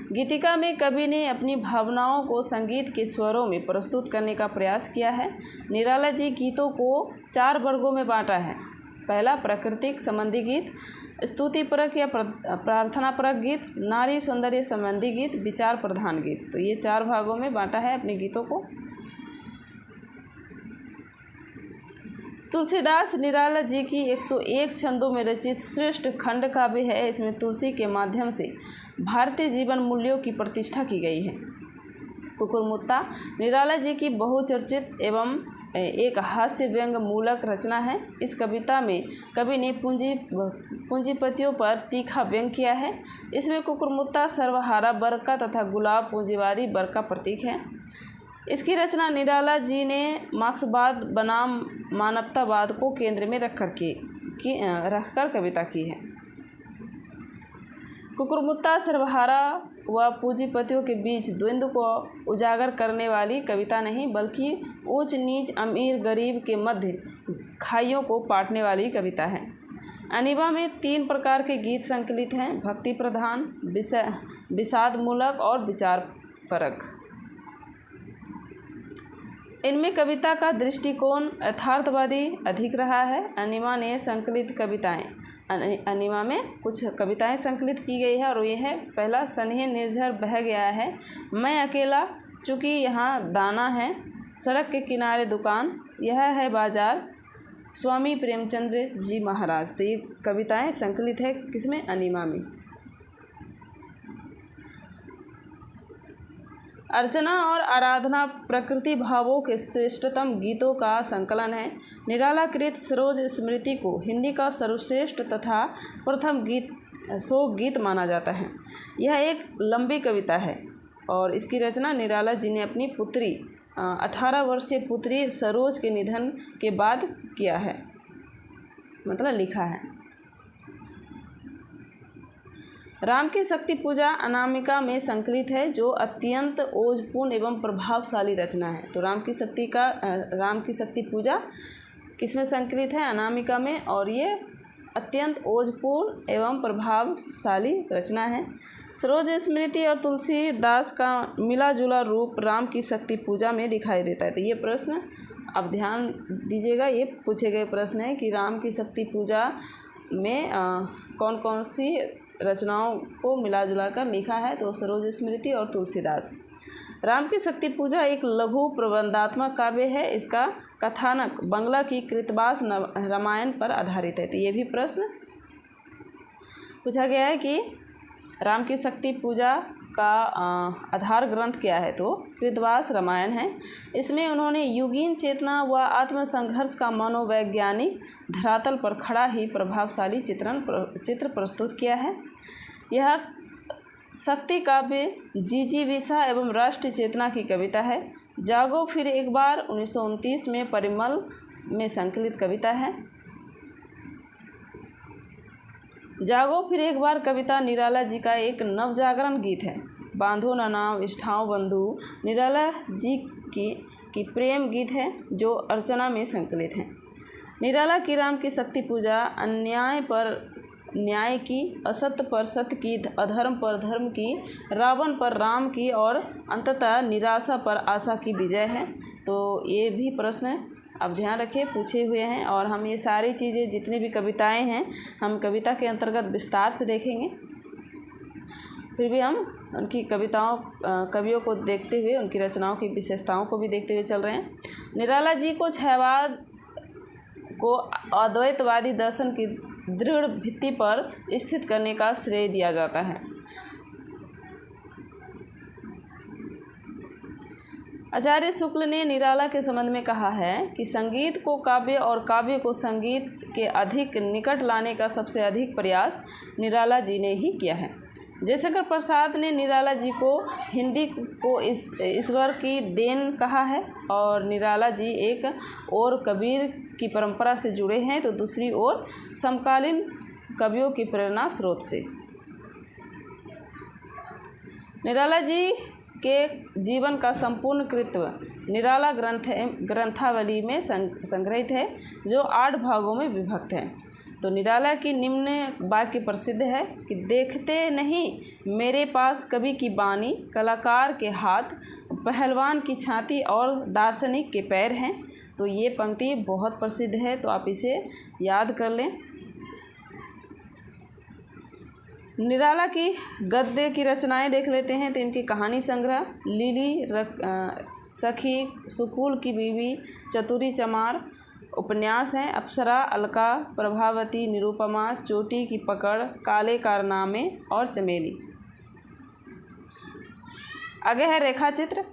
गीतिका में कवि ने अपनी भावनाओं को संगीत के स्वरों में प्रस्तुत करने का प्रयास किया है। निराला जी गीतों को 4 वर्गों में बांटा है। पहला प्राकृतिक संबंधी गीत, स्तुतिपरक या प्रार्थनापरक गीत, नारी सौंदर्य संबंधी गीत, विचार प्रधान गीत। तो ये 4 भागों में बांटा है अपने गीतों को। तुलसीदास निराला जी की 101 छंदों में रचित श्रेष्ठ खंड काव्य है। इसमें तुलसी के माध्यम से भारतीय जीवन मूल्यों की प्रतिष्ठा की गई है। कुकुरमुत्ता निराला जी की बहुचर्चित एवं एक हास्य व्यंग मूलक रचना है। इस कविता में कवि ने पूंजीपतियों पर तीखा व्यंग किया है। इसमें कुकुरमुत्ता सर्वहारा वर्ग का तथा गुलाब पूंजीवादी वर्ग का प्रतीक है। इसकी रचना निराला जी ने मार्क्सवाद बनाम मानवतावाद को केंद्र में रखकर कविता की है। कुकुरमुत्ता सर्वहारा व पूंजीपतियों के बीच द्वंद्व को उजागर करने वाली कविता नहीं, बल्कि ऊंच नीच, अमीर गरीब के मध्य खाइयों को पाटने वाली कविता है। अनिवा में 3 प्रकार के गीत संकलित हैं: भक्ति प्रधान, विषादमूलक और विचार परक। इनमें कविता का दृष्टिकोण यथार्थवादी अधिक रहा है। अनिमा ने संकलित कविताएं अनिमा में कुछ कविताएं संकलित की गई है और ये है पहला, सनहे निर्झर बह गया है, मैं अकेला चूँकि यहाँ दाना है, सड़क के किनारे दुकान, यह है बाजार, स्वामी प्रेमचंद्र जी महाराज। तो ये कविताएं संकलित है किसमें? अनिमा में। अर्चना और आराधना प्रकृति भावों के श्रेष्ठतम गीतों का संकलन है। निराला कृत सरोज स्मृति को हिंदी का सर्वश्रेष्ठ तथा प्रथम गीत शोक गीत माना जाता है। यह एक लंबी कविता है। और इसकी रचना निराला जी ने अपनी पुत्री 18 वर्षीय पुत्री सरोज के निधन के बाद किया है, मतलब लिखा है। राम की शक्ति पूजा अनामिका में संकलित है, जो अत्यंत ओजपूर्ण एवं प्रभावशाली रचना है। तो राम की शक्ति पूजा किसमें संकलित है? अनामिका में, और ये अत्यंत ओजपूर्ण एवं प्रभावशाली रचना है। सरोज स्मृति और तुलसीदास का मिला जुला रूप राम की शक्ति पूजा में दिखाई देता है। तो ये प्रश्न अब ध्यान दीजिएगा, ये पूछे गए प्रश्न है कि राम की शक्ति पूजा में कौन कौन सी रचनाओं को मिला जुला कर लिखा है? तो सरोज स्मृति और तुलसीदास। राम की शक्ति पूजा एक लघु प्रबंधात्मक काव्य है। इसका कथानक बंगला की कृतवास रामायण पर आधारित है। तो ये भी प्रश्न पूछा गया है कि राम की शक्ति पूजा का आधार ग्रंथ क्या है? तो कृतवास रामायण है। इसमें उन्होंने युगीन चेतना व आत्मसंघर्ष का मनोवैज्ञानिक धरातल पर खड़ा ही प्रभावशाली चित्र प्रस्तुत किया है। यह शक्ति काव्य जिजीविषा एवं राष्ट्र चेतना की कविता है। जागो फिर एक बार 1929 में परिमल में संकलित कविता है। जागो फिर एक बार कविता निराला जी का एक नवजागरण गीत है। बांधो न नाव इष्ठाओ बंधु निराला जी की प्रेम गीत है, जो अर्चना में संकलित है। निराला की राम की शक्ति पूजा अन्याय पर न्याय की, असत्य पर सत्य की, अधर्म पर धर्म की, रावण पर राम की और अंततः निराशा पर आशा की विजय है। तो ये भी प्रश्न अब ध्यान रखिए पूछे हुए हैं, और हम ये सारी चीज़ें जितनी भी कविताएं हैं हम कविता के अंतर्गत विस्तार से देखेंगे। फिर भी हम उनकी कवियों को देखते हुए उनकी रचनाओं की विशेषताओं को भी देखते हुए चल रहे हैं। निराला जी को क्षयवाद को अद्वैतवादी दर्शन की दृढ़ भित्ति पर स्थित करने का श्रेय दिया जाता है। आचार्य शुक्ल ने निराला के संबंध में कहा है कि संगीत को काव्य और काव्य को संगीत के अधिक निकट लाने का सबसे अधिक प्रयास निराला जी ने ही किया है। जयशंकर प्रसाद ने निराला जी को हिंदी को ईश्वर की देन कहा है, और निराला जी एक और कबीर की परंपरा से जुड़े हैं, तो दूसरी ओर समकालीन कवियों की प्रेरणा स्रोत से। निराला जी के जीवन का संपूर्ण कृत्व निराला ग्रंथावली में संग्रहित है, जो 8 भागों में विभक्त है। तो निराला की निम्न वाक्य प्रसिद्ध है कि देखते नहीं मेरे पास कवि की बानी, कलाकार के हाथ, पहलवान की छाती और दार्शनिक के पैर हैं। तो ये पंक्ति बहुत प्रसिद्ध है, तो आप इसे याद कर लें। निराला की गद्य की रचनाएं देख लेते हैं। तो इनकी कहानी संग्रह लिली सखी, सुकुल की बीवी, चतुरी चमार उपन्यास हैं। अप्सरा, अलका, प्रभावती, निरुपमा, चोटी की पकड़, काले कारनामे और चमेली। आगे है रेखा चित्र।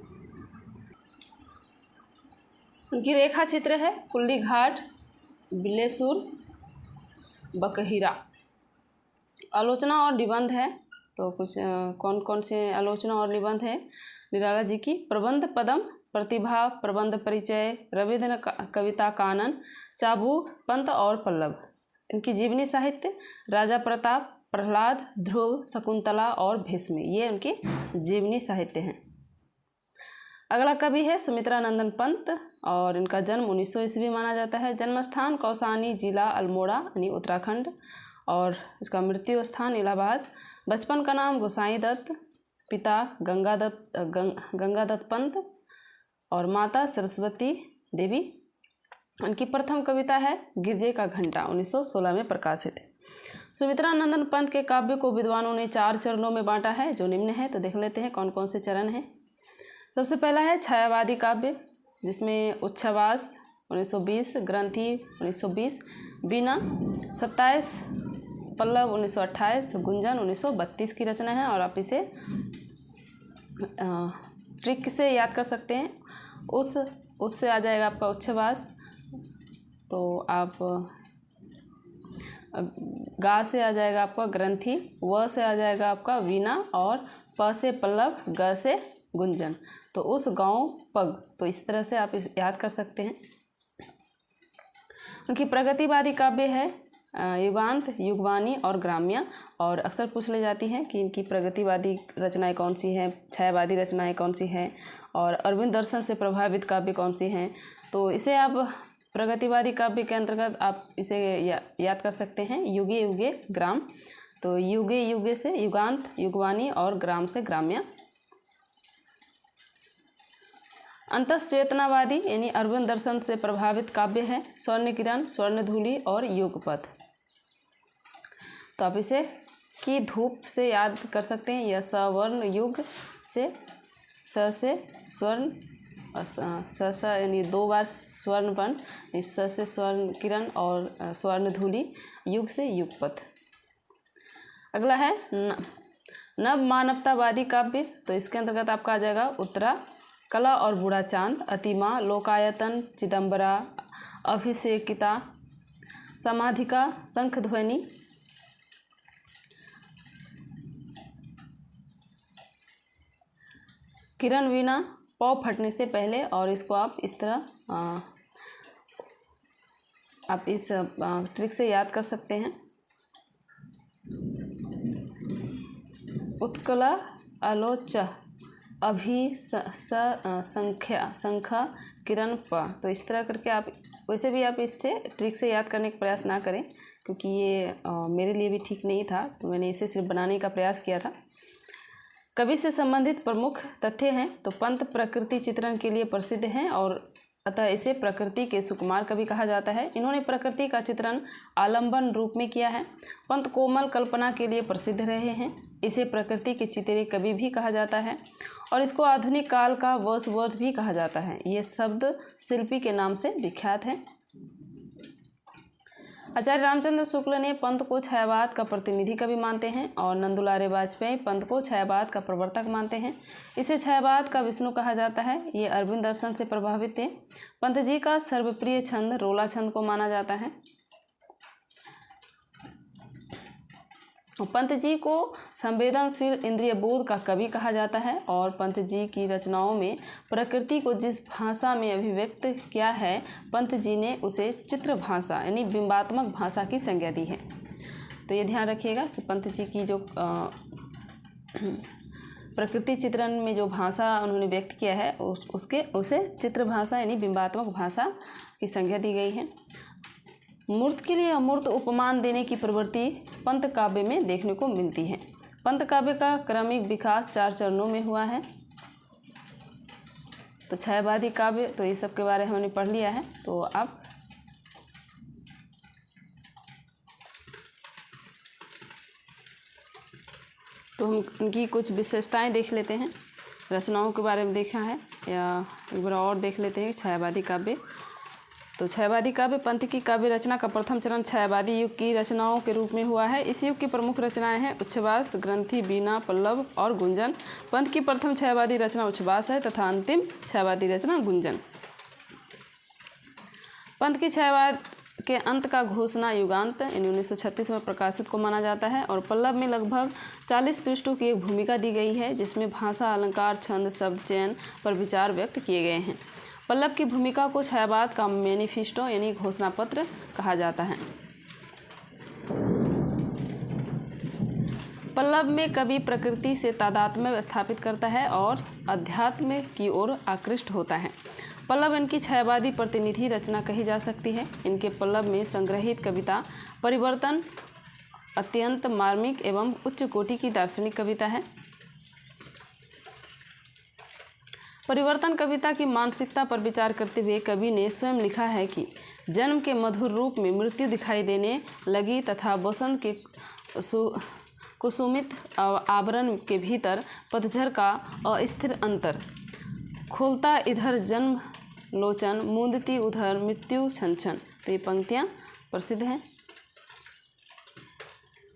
उनकी रेखा चित्र है कुल्ली घाट, बिलेसुर, बकहीरा। आलोचना और निबंध है। तो कुछ कौन कौन से आलोचना और निबंध है निराला जी की? प्रबंध पदम, प्रतिभा, प्रबंध परिचय, रविन्द्र कविता कानन, चाबुक, पंत और पल्लव। इनकी जीवनी साहित्य राजा प्रताप, प्रहलाद, ध्रुव, शकुंतला और भीष्म, ये उनकी जीवनी साहित्य हैं। अगला कवि है सुमित्रा नंदन पंत, और इनका जन्म 1900 ईस्वी माना जाता है। जन्मस्थान कौसानी, जिला अल्मोड़ा यानी उत्तराखंड, और इसका मृत्यु स्थान इलाहाबाद। बचपन का नाम गोसाई दत्त, पिता गंगादत्त पंत और माता सरस्वती देवी। उनकी प्रथम कविता है गिरजे का घंटा, 1916 में प्रकाशित है। सुमित्रा नंदन पंत के काव्य को विद्वानों ने 4 चरणों में बांटा है, जो निम्न है। तो देख लेते हैं कौन कौन से चरण हैं। सबसे पहला है छायावादी काव्य, जिसमें उच्छ्वास 1920, ग्रंथि 1920, वीणा 27, पल्लव 1928, गुंजन 1932 की रचना है। और आप इसे ट्रिक से याद कर सकते हैं। उससे आ जाएगा आपका उच्छ्वास, तो आप गा से आ जाएगा आपका ग्रंथि, व से आ जाएगा आपका वीणा, और प से पल्लव, ग से गुंजन। तो उस गांव पग, तो इस तरह से आप याद कर सकते हैं। उनकी प्रगतिवादी काव्य है युगांत, युगवाणी और ग्राम्य। और अक्सर पूछ ले जाती हैं कि इनकी प्रगतिवादी रचनाएं कौन सी हैं, छायावादी रचनाएं कौन सी हैं, और अरविंद दर्शन से प्रभावित काव्य कौन सी हैं। तो इसे आप प्रगतिवादी काव्य के अंतर्गत आप इसे याद कर सकते हैं युगे युगे ग्राम। तो युगे युगे से युगांत, युगवाणी और ग्राम से ग्राम्य। अंतश्चेतनावादी यानी अरविंद दर्शन से प्रभावित काव्य है स्वर्ण किरण, स्वर्णधूलि और युगपथ। तो आप इसे की धूप से याद कर सकते हैं, या सवर्ण युग से, स से स्वर्ण और स यानी 2 बार स्वर्ण वर्ण, स से स्वर्ण किरण और स्वर्णधूलि, युग से युगपथ। अगला है नव मानवतावादी काव्य। तो इसके अंतर्गत आपका आ जाएगा उत्तरा, कला और बूढ़ा चांद, अतिमा, लोकायतन, चिदम्बरा, अभिषेकिता, समाधिका, शंखध्वनि, किरण वीणा, पौ फटने से पहले। और इसको आप इस तरह आप इस ट्रिक से याद कर सकते हैं। उत्कला, आलोच, अभी, संख्या, संख्या, किरण, प। तो इस तरह करके आप वैसे भी आप इससे ट्रिक से याद करने का प्रयास ना करें, क्योंकि ये मेरे लिए भी ठीक नहीं था, तो मैंने इसे सिर्फ बनाने का प्रयास किया था। कवि से संबंधित प्रमुख तथ्य हैं। तो पंत प्रकृति चित्रण के लिए प्रसिद्ध हैं और अतः इसे प्रकृति के सुकुमार कवि कहा जाता है। इन्होंने प्रकृति का चित्रण आलंबन रूप में किया है। पंत कोमल कल्पना के लिए प्रसिद्ध रहे हैं। इसे प्रकृति के चितेरे कवि भी कहा जाता है और इसको आधुनिक काल का वर्ड्सवर्थ भी कहा जाता है। ये शब्द शिल्पी के नाम से विख्यात है। आचार्य रामचंद्र शुक्ल ने पंत को छायावाद का प्रतिनिधि कवि मानते हैं और नंदुलारे वाजपेयी पंत को छायावाद का प्रवर्तक मानते हैं। इसे छायावाद का विष्णु कहा जाता है। ये अरविंद दर्शन से प्रभावित थे। पंत जी का सर्वप्रिय छंद रोला छंद को माना जाता है। पंत जी को संवेदनशील इंद्रिय बोध का कवि कहा जाता है और पंत जी की रचनाओं में प्रकृति को जिस भाषा में अभिव्यक्त किया है, पंत जी ने उसे चित्र भाषा यानी बिंबात्मक भाषा की संज्ञा दी है। तो ये ध्यान रखिएगा कि पंत जी की जो प्रकृति चित्रण में जो भाषा उन्होंने व्यक्त किया है उसे चित्र भाषा यानी बिंबात्मक भाषा की संज्ञा दी गई है। मूर्त के लिए अमूर्त उपमान देने की प्रवृत्ति पंत काव्य में देखने को मिलती है। पंत काव्य का क्रमिक विकास 4 चरणों में हुआ है। तो छायावादी काव्य, तो ये सब के बारे में हमने पढ़ लिया है। तो आप हम इनकी कुछ विशेषताएं देख लेते हैं। रचनाओं के बारे में देखा है या एक बार और देख लेते हैं। छायावादी काव्य, तो छायावादी काव्य पंत की काव्य रचना का प्रथम चरण छायावादी युग की रचनाओं के रूप में हुआ है। इस युग की प्रमुख रचनाएं हैं उच्छ्वास, ग्रंथि, वीणा, पल्लव और गुंजन। पंत की प्रथम छायावादी रचना उच्छ्वास है तथा अंतिम छायावादी रचना गुंजन। पंत की छायावाद के अंत का घोषणा युगांत 1936 में प्रकाशित को माना जाता है और पल्लव में लगभग 40 पृष्ठों की एक भूमिका दी गई है जिसमें भाषा, अलंकार, छंद, शब्द चयन पर विचार व्यक्त किए गए हैं। पल्लव की भूमिका को छायावाद का मैनिफेस्टो यानी घोषणा पत्र कहा जाता है। पल्लव में कवि प्रकृति से तादात्म्य स्थापित करता है और अध्यात्म की ओर आकृष्ट होता है। पल्लव इनकी छायावादी प्रतिनिधि रचना कही जा सकती है। इनके पल्लव में संग्रहित कविता परिवर्तन अत्यंत मार्मिक एवं उच्च कोटि की दार्शनिक कविता है। परिवर्तन कविता की मानसिकता पर विचार करते हुए कवि ने स्वयं लिखा है कि जन्म के मधुर रूप में मृत्यु दिखाई देने लगी तथा वसंत के कुसुमित आवरण के भीतर पतझड़ का अस्थिर अंतर खोलता इधर जन्म लोचन मूंदती उधर मृत्यु छन छन। तो ये पंक्तियाँ प्रसिद्ध हैं।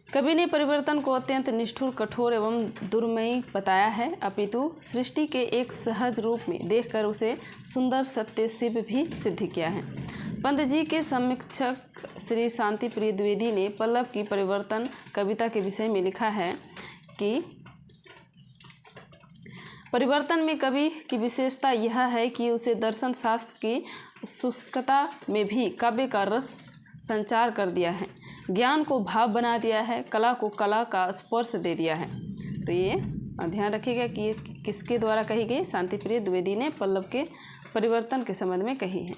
कवि ने परिवर्तन को अत्यंत निष्ठुर, कठोर एवं दुर्मयी बताया है, अपितु सृष्टि के एक सहज रूप में देखकर उसे सुंदर सत्य शिव भी सिद्ध किया है। पंत जी के समीक्षक श्री शांति प्रिय द्विवेदी ने पल्लव की परिवर्तन कविता के विषय में लिखा है कि परिवर्तन में कवि की विशेषता यह है कि उसे दर्शन शास्त्र की शुष्कता में भी काव्य का रस संचार कर दिया है, ज्ञान को भाव बना दिया है, कला को कला का स्पर्श दे दिया है। तो ये ध्यान रखिएगा कि ये किसके द्वारा कही गई, शांतिप्रिय द्विवेदी ने पल्लव के परिवर्तन के संबंध में कही है।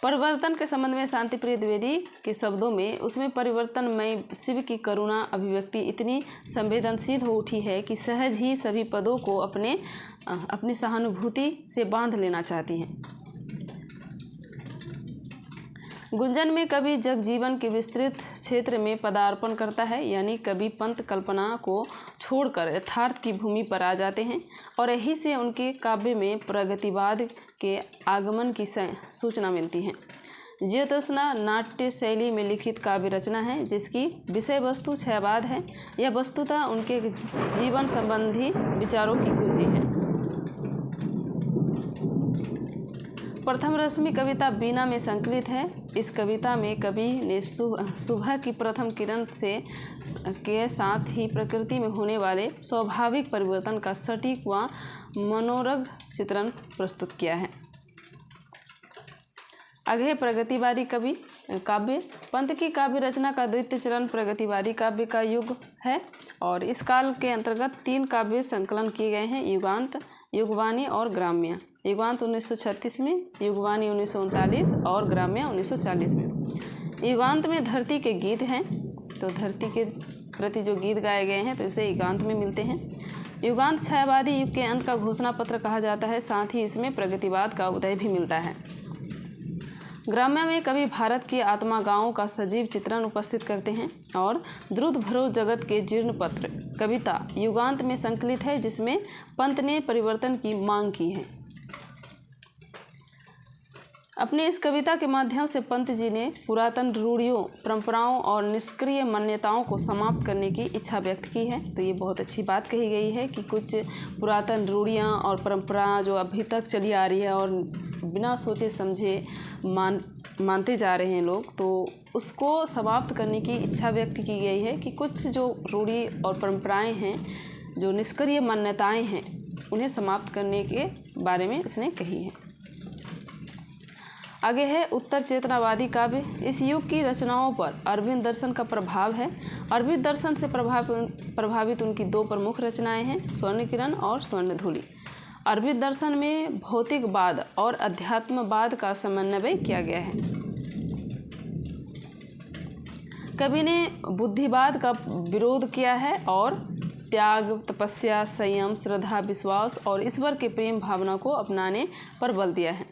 परिवर्तन के संबंध में शांतिप्रिय द्विवेदी के शब्दों में उसमें परिवर्तन में शिव की करुणा अभिव्यक्ति इतनी संवेदनशील हो उठी है कि सहज ही सभी पदों को अपनी सहानुभूति से बांध लेना चाहती हैं। गुंजन में कवि जगजीवन के विस्तृत क्षेत्र में पदार्पण करता है, यानी कवि पंत कल्पना को छोड़कर यथार्थ की भूमि पर आ जाते हैं और यही से उनके काव्य में प्रगतिवाद के आगमन की सूचना मिलती है। ज्योत्स्ना नाट्य शैली में लिखित काव्य रचना है जिसकी विषय वस्तु क्षयवाद है। यह वस्तुतः उनके जीवन संबंधी विचारों की कुंजी है। प्रथम रश्मि कविता बीना में संकलित है। इस कविता में कवि ने सुबह की प्रथम किरण के साथ ही प्रकृति में होने वाले स्वाभाविक परिवर्तन का सटीक व मनोरग चित्रण प्रस्तुत किया है। आगे है प्रगतिवादी काव्य। पंत की काव्य रचना का द्वितीय चरण प्रगतिवादी काव्य का युग है और इस काल के अंतर्गत 3 काव्य संकलन किए गए हैं, युगांत, युगवाणी और ग्राम्य। युगांत 1936 में, युगवाणी 1939 और ग्राम्य 1940 में। युगांत में धरती के गीत हैं, तो धरती के प्रति जो गीत गाए गए हैं तो इसे युगांत में मिलते हैं। युगांत छायावादी युग के अंत का घोषणा पत्र कहा जाता है, साथ ही इसमें प्रगतिवाद का उदय भी मिलता है। ग्राम्य में कवि भारत की आत्मा गांवों का सजीव चित्रण उपस्थित करते हैं और द्रुत भरो जगत के जीर्ण पत्र कविता युगांत में संकलित है, जिसमें पंत ने परिवर्तन की मांग की है। अपने इस कविता के माध्यम से पंत जी ने पुरातन रूढ़ियों, परंपराओं और निष्क्रिय मान्यताओं को समाप्त करने की इच्छा व्यक्त की है। तो ये बहुत अच्छी बात कही गई है कि कुछ पुरातन रूढ़ियाँ और परंपरा जो अभी तक चली आ रही है और बिना सोचे समझे मानते जा रहे हैं लोग, तो उसको समाप्त करने की इच्छा व्यक्त की गई है कि कुछ जो रूढ़ी और परंपराएं हैं, जो निष्क्रिय मान्यताएं हैं, उन्हें समाप्त करने के बारे में इसने कही है। आगे है उत्तर चेतनावादी काव्य। इस युग की रचनाओं पर अरविंद दर्शन का प्रभाव है। अरविंद दर्शन से प्रभावित उनकी 2 प्रमुख रचनाएं हैं, स्वर्ण किरण और स्वर्णधूलि। अरविंद दर्शन में भौतिकवाद और अध्यात्मवाद का समन्वय किया गया है। कवि ने बुद्धिवाद का विरोध किया है और त्याग, तपस्या, संयम, श्रद्धा, विश्वास और ईश्वर के प्रेम भावना को अपनाने पर बल दिया है।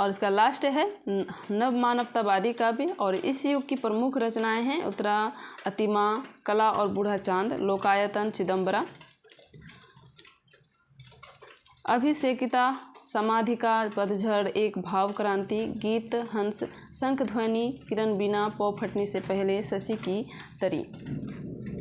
और इसका लास्ट है नव मानवतावादी काव्य और इस युग की प्रमुख रचनाएं हैं उत्तरा, अतिमा, कला और बूढ़ा चांद, लोकायतन, चिदंबरा, अभिषेकिता, समाधिका, पतझड़, एक भाव क्रांति, गीत, हंस, शंख ध्वनि, किरण बीना, पौ फटने से पहले, शशि की तरी।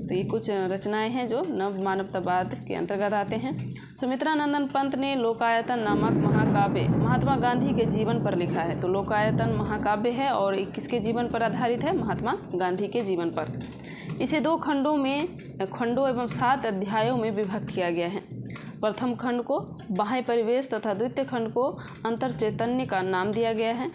तो ये कुछ रचनाएं हैं जो नव मानवतावाद के अंतर्गत आते हैं। सुमित्रा नंदन पंत ने लोकायतन नामक महाकाव्य महात्मा गांधी के जीवन पर लिखा है। तो लोकायतन महाकाव्य है और किसके जीवन पर आधारित है? महात्मा गांधी के जीवन पर। इसे 2 खंडों एवं 7 अध्यायों में विभक्त किया गया है। प्रथम खंड को बाह्य परिवेश तथा द्वितीय खंड को अंतर चैतन्य का नाम दिया गया है।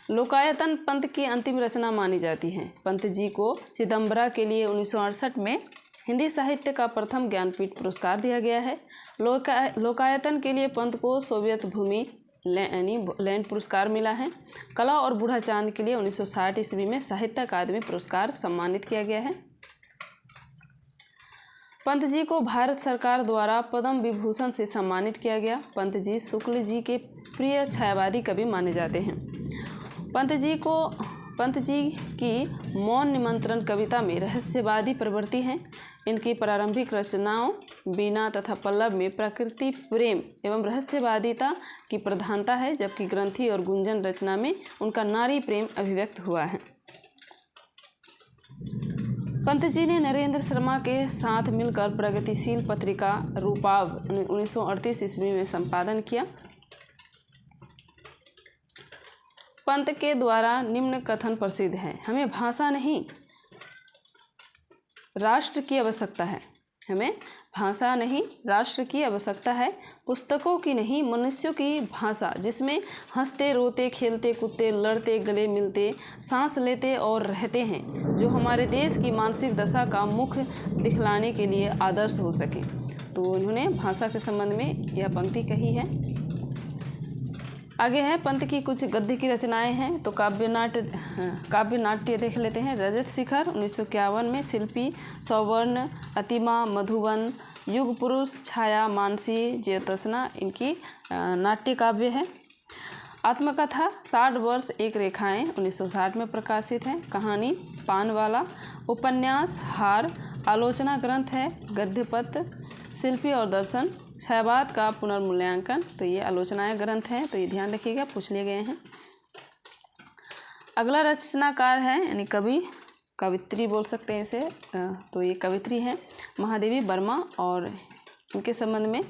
लोकायतन पंत की अंतिम रचना मानी जाती है। पंत जी को चिदंबरा के लिए 1968 में हिंदी साहित्य का प्रथम ज्ञानपीठ पुरस्कार दिया गया है। लोकायतन के लिए पंत को सोवियत भूमि लैंड पुरस्कार मिला है। कला और बूढ़ा चांद के लिए 1960 ईस्वी में साहित्य अकादमी पुरस्कार सम्मानित किया गया है। पंत जी को भारत सरकार द्वारा पद्म विभूषण से सम्मानित किया गया। पंत जी शुक्ल जी के प्रिय छायावादी कवि माने जाते हैं। पंत जी की मौन निमंत्रण कविता में रहस्यवादी प्रवृत्ति है। इनकी प्रारंभिक रचनाओं बीना तथा पल्लव में प्रकृति प्रेम एवं रहस्यवादिता की प्रधानता है, जबकि ग्रंथि और गुंजन रचना में उनका नारी प्रेम अभिव्यक्त हुआ है। पंत जी ने नरेंद्र शर्मा के साथ मिलकर प्रगतिशील पत्रिका रूपाव 1938 ईस्वी में संपादन किया। पंत के द्वारा निम्न कथन प्रसिद्ध है: हमें भाषा नहीं राष्ट्र की आवश्यकता है, हमें भाषा नहीं राष्ट्र की आवश्यकता है, पुस्तकों की नहीं मनुष्यों की भाषा, जिसमें हंसते रोते खेलते कूदते लड़ते गले मिलते सांस लेते और रहते हैं, जो हमारे देश की मानसिक दशा का मुख दिखलाने के लिए आदर्श हो सके। तो इन्होंने भाषा के संबंध में यह पंक्ति कही है। आगे है पंत की कुछ गद्य की रचनाएं हैं। तो काव्य नाट्य देख लेते हैं। रजत शिखर 1951 में, शिल्पी सौवर्ण, अतिमा, मधुबन, युग पुरुष, छाया, मानसी, ज्योत्सना इनकी नाट्य काव्य है। आत्मकथा 60 वर्ष एक रेखाएं 1960 में प्रकाशित है। कहानी पानवाला, उपन्यास हार, आलोचना ग्रंथ है गद्यपत्र, शिल्पी और दर्शन, छायावाद का पुनर्मूल्यांकन, तो ये आलोचनाएं ग्रंथ हैं, तो ये ध्यान रखिएगा, पूछ लिए गए हैं। अगला रचनाकार है यानी कवि, कवित्री बोल सकते हैं इसे, तो ये कवित्री हैं महादेवी वर्मा और इनके संबंध में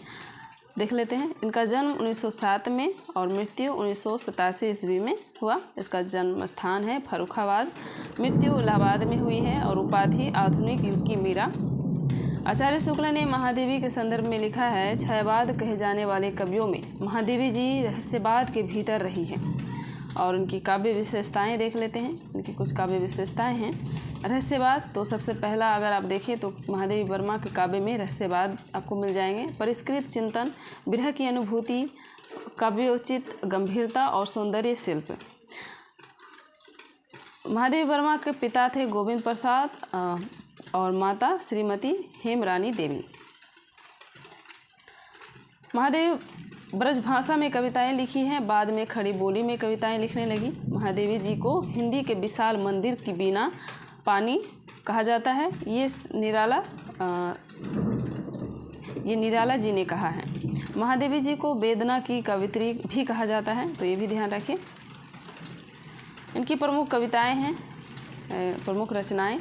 देख लेते हैं। इनका जन्म 1907 में और मृत्यु 1987 ईस्वी में हुआ। इसका जन्म स्थान है फर्रुखाबाद, मृत्यु इलाहाबाद में हुई है और उपाधि आधुनिक युग की मीरा। आचार्य शुक्ल ने महादेवी के संदर्भ में लिखा है, छायावाद कहे जाने वाले कवियों में महादेवी जी रहस्यवाद के भीतर रही हैं। और उनकी काव्य विशेषताएं देख लेते हैं। उनकी कुछ काव्य विशेषताएं हैं। रहस्यवाद, तो सबसे पहला अगर आप देखें तो महादेवी वर्मा के काव्य में रहस्यवाद आपको मिल जाएंगे। परिष्कृत चिंतन, विरह की अनुभूति, काव्योचित गंभीरता और सौंदर्य शिल्प। महादेवी वर्मा के पिता थे गोविंद प्रसाद और माता श्रीमती हेमरानी देवी। महादेवी ब्रजभाषा में कविताएं लिखी हैं, बाद में खड़ी बोली में कविताएं लिखने लगी। महादेवी जी को हिंदी के विशाल मंदिर की बीना पानी कहा जाता है। ये निराला जी ने कहा है। महादेवी जी को वेदना की कवित्री भी कहा जाता है, तो ये भी ध्यान रखें। इनकी प्रमुख कविताएं हैं, प्रमुख रचनाएं,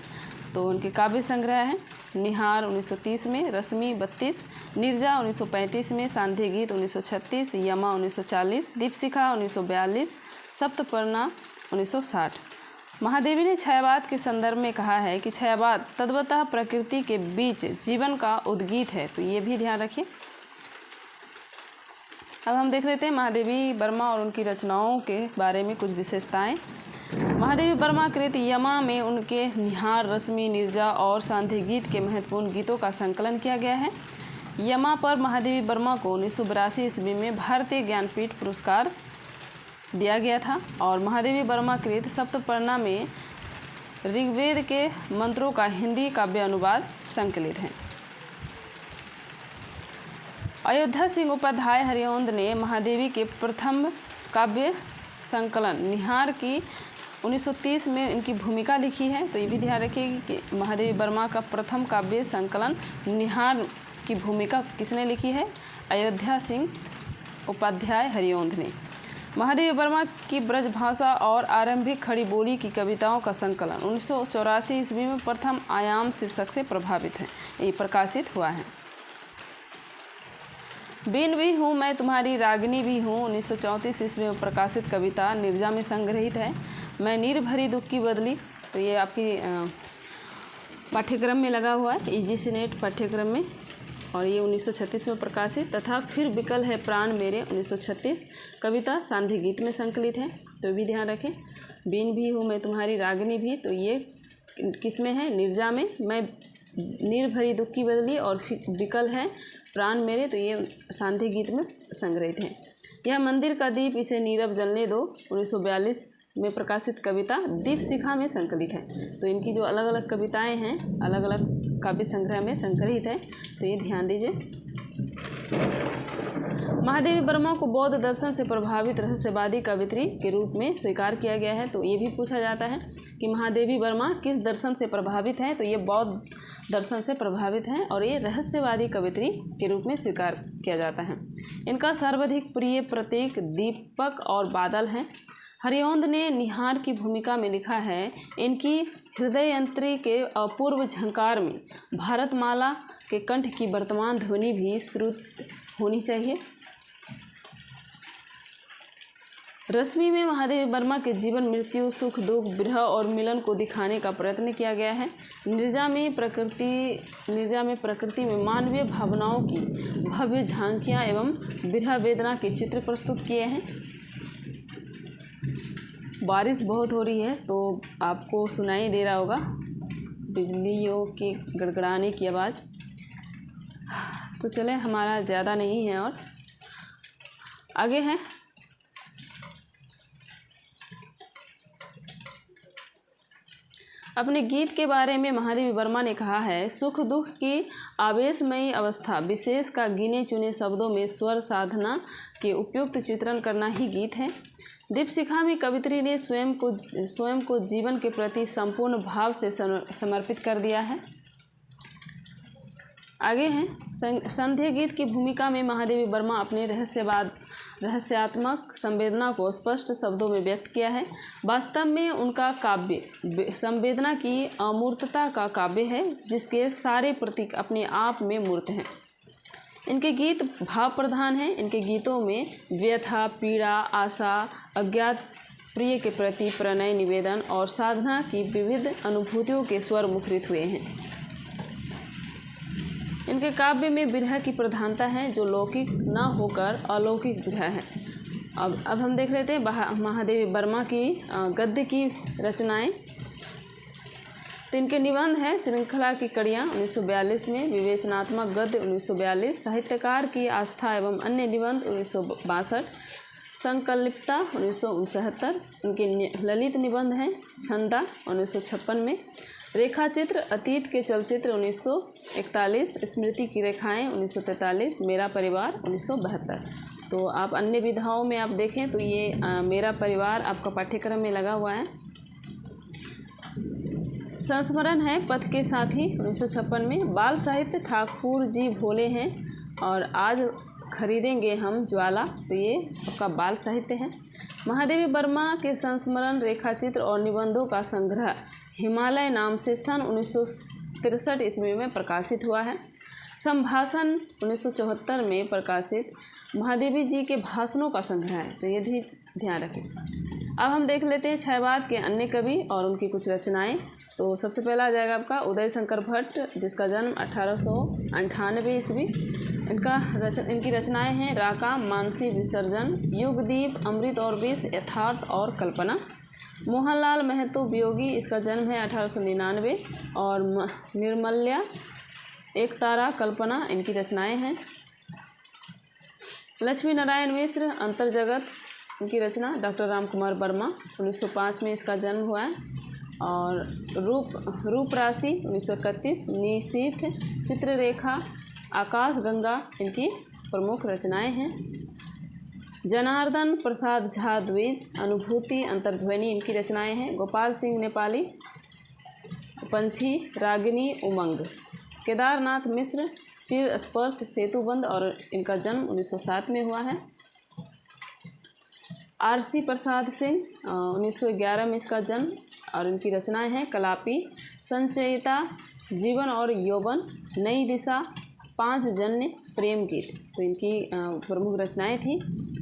तो उनके काव्य संग्रह हैं निहार 1930 में, रश्मि 32, नीरजा 1935 में, सांध्य गीत 1936, यमा 1940, दीपशिखा 1942, सप्तपर्णा 1960। महादेवी ने छायावाद के संदर्भ में कहा है कि छायावाद तद्वतः प्रकृति के बीच जीवन का उद्गीत है, तो ये भी ध्यान रखिए। अब हम देख लेते हैं महादेवी वर्मा और उनकी रचनाओं के बारे में कुछ विशेषताएं। महादेवी वर्मा कृत यमा में उनके निहार, रश्मि, नीरजा और सांध्य गीत के महत्वपूर्ण गीतों का संकलन किया गया है। यमा पर महादेवी वर्मा को 1982 ईस्वी में भारतीय ज्ञानपीठ पुरस्कार दिया गया था। और महादेवी वर्मा कृत सप्तपर्णा में ऋग्वेद के मंत्रों का हिंदी काव्य अनुवाद संकलित है। अयोध्या सिंह उपाध्याय हरिऔंध ने महादेवी के प्रथम काव्य संकलन निहार की 1930 में इनकी भूमिका लिखी है, तो ये भी ध्यान रखिए कि महादेवी वर्मा का प्रथम काव्य संकलन निहार की भूमिका किसने लिखी है? अयोध्या सिंह उपाध्याय हरिऔंध ने। महादेवी वर्मा की ब्रजभाषा और आरंभिक खड़ी बोली की कविताओं का संकलन 1984 ईस्वी में प्रथम आयाम शीर्षक से प्रभावित है, ये प्रकाशित हुआ है। बीन भी हूँ मैं तुम्हारी रागिनी भी हूँ 1934 ईस्वी में प्रकाशित कविता नीरजा में संग्रहित है। मैं नीर भरी दुख की बदली, तो ये आपकी पाठ्यक्रम में लगा हुआ है, ईजीसी नेट पाठ्यक्रम में, और ये 1936 में प्रकाशित। तथा फिर बिकल है प्राण मेरे 1936 कविता सांध्य गीत में संकलित है, तो भी ध्यान रखें। बीन भी हूँ मैं तुम्हारी रागिनी भी, तो ये किस में है? नीरजा में। मैं नीर भरी दुख की बदली और फिर बिकल है प्राण मेरे, तो ये सांध्य गीत में संग्रहित हैं। यह मंदिर का दीप इसे नीरव जलने दो 1942 में प्रकाशित कविता दीपशिखा में संकलित है। तो इनकी जो अलग अलग कविताएं हैं अलग अलग काव्य संग्रह में संग्रहित है, तो ये ध्यान दीजिए। महादेवी वर्मा को बौद्ध दर्शन से प्रभावित रहस्यवादी कवित्री के रूप में स्वीकार किया गया है, तो ये भी पूछा जाता है कि महादेवी वर्मा किस दर्शन से प्रभावित हैं, तो ये बौद्ध दर्शन से प्रभावित हैं और ये रहस्यवादी कवित्री के रूप में स्वीकार किया जाता है। इनका सर्वाधिक प्रिय प्रतीक दीपक और बादल हैं। हरिऔंध ने निहार की भूमिका में लिखा है, इनकी हृदययंत्री के अपूर्व झंकार में भारतमाला के कंठ की वर्तमान ध्वनि भी श्रुत होनी चाहिए। रश्मि में महादेवी वर्मा के जीवन, मृत्यु, सुख दुख, विरह और मिलन को दिखाने का प्रयत्न किया गया है। नीरजा में प्रकृति में मानवीय भावनाओं की भव्य झांकियाँ एवं विरह वेदना के चित्र प्रस्तुत किए हैं। बारिश बहुत हो रही है तो आपको सुनाई दे रहा होगा बिजलियों के गड़गड़ाने की आवाज़। तो चले, हमारा ज़्यादा नहीं है और आगे है। अपने गीत के बारे में महादेवी वर्मा ने कहा है, सुख दुख की आवेशमयी अवस्था विशेष का गिने चुने शब्दों में स्वर साधना के उपयुक्त चित्रण करना ही गीत है। दीपशिखा में कवित्री ने स्वयं को जीवन के प्रति संपूर्ण भाव से समर्पित कर दिया है। आगे हैं, संध्या गीत की भूमिका में महादेवी वर्मा अपने रहस्यात्मक संवेदना को स्पष्ट शब्दों में व्यक्त किया है। वास्तव में उनका काव्य संवेदना की अमूर्तता का काव्य है, जिसके सारे प्रतीक अपने आप में मूर्त हैं। इनके गीत भाव प्रधान हैं। इनके गीतों में व्यथा, पीड़ा, आशा, अज्ञात प्रिय के प्रति प्रणय, निवेदन और साधना की विविध अनुभूतियों के स्वर मुखरित हुए हैं। इनके काव्य में विरह की प्रधानता है, जो लौकिक न होकर अलौकिक विरह है। अब हम देख लेते हैं महादेवी वर्मा की गद्य की रचनाएं। तो इनके निबंध है श्रृंखला की कड़ियाँ 1942 में, विवेचनात्मक गद्य 1942, साहित्यकार की आस्था एवं अन्य निबंध 1962, संकल्पिता 1969। उनके ललित निबंध हैं छंदा 1956 में, रेखाचित्र अतीत के चलचित्र 1941, स्मृति की रेखाएं 1943, मेरा परिवार 1972। तो आप अन्य विधाओं में आप देखें तो ये मेरा परिवार आपका पाठ्यक्रम में लगा हुआ है। संस्मरण है पथ के साथी 1956 में, बाल साहित्य ठाकुर जी भोले हैं और आज खरीदेंगे हम ज्वाला, तो ये आपका बाल साहित्य है। महादेवी वर्मा के संस्मरण रेखाचित्र और निबंधों का संग्रह हिमालय नाम से सन 1963 ईस्वी में प्रकाशित हुआ है। संभाषण 1974 में प्रकाशित महादेवी जी के भाषणों का संग्रह है, तो ये भी ध्यान रखें। अब हम देख लेते हैं क्षयवाद के अन्य कवि और उनकी कुछ रचनाएं। तो सबसे पहला आ जाएगा आपका उदय शंकर भट्ट, जिसका जन्म 1898 ईस्वी। इनकी रचनाएं हैं राका, मानसी विसर्जन, युगदीप, अमृत और विष, यथार्थ और कल्पना। मोहनलाल महतो वियोगी, इसका जन्म है 1899, और निर्मल्या, एक तारा, कल्पना, इनकी रचनाएं हैं। लक्ष्मी नारायण मिश्र, अंतर्जगत, इनकी रचना। डॉक्टर रामकुमार वर्मा 1905 में इसका जन्म हुआ है। और रूप राशि 1931, निशीथ, चित्ररेखा, आकाश गंगा, इनकी प्रमुख रचनाएं हैं। जनार्दन प्रसाद झा द्विज, अनुभूति, अंतर्ध्वनि, इनकी रचनाएं हैं। गोपाल सिंह नेपाली, पंछी, रागिनी, उमंग। केदारनाथ मिश्र, चिर स्पर्श, सेतुबंध, और इनका जन्म 1907 में हुआ है। आरसी प्रसाद सिंह 1911 में इसका जन्म, और इनकी रचनाएं हैं कलापी, संचयिता, जीवन और यौवन, नई दिशा, पांच जन्य, प्रेम गीत, तो इनकी प्रमुख रचनाएं थी।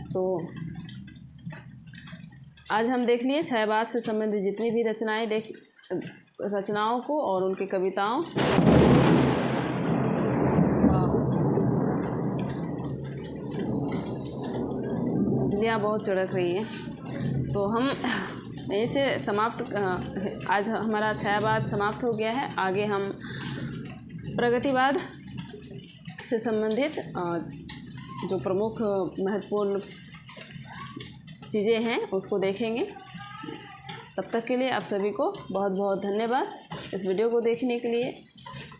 तो आज हम देख लिए क्षयवाद से संबंधित जितनी भी रचनाओं को और उनके कविताओं। बिजलियाँ बहुत चड़क रही हैं, तो हम यहीं से आज हमारा क्षयवाद समाप्त हो गया है। आगे हम प्रगतिवाद से संबंधित जो प्रमुख महत्वपूर्ण चीज़ें हैं उसको देखेंगे। तब तक के लिए आप सभी को बहुत बहुत धन्यवाद इस वीडियो को देखने के लिए,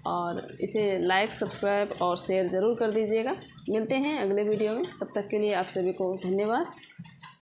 और इसे लाइक, सब्सक्राइब और शेयर ज़रूर कर दीजिएगा। मिलते हैं अगले वीडियो में, तब तक के लिए आप सभी को धन्यवाद।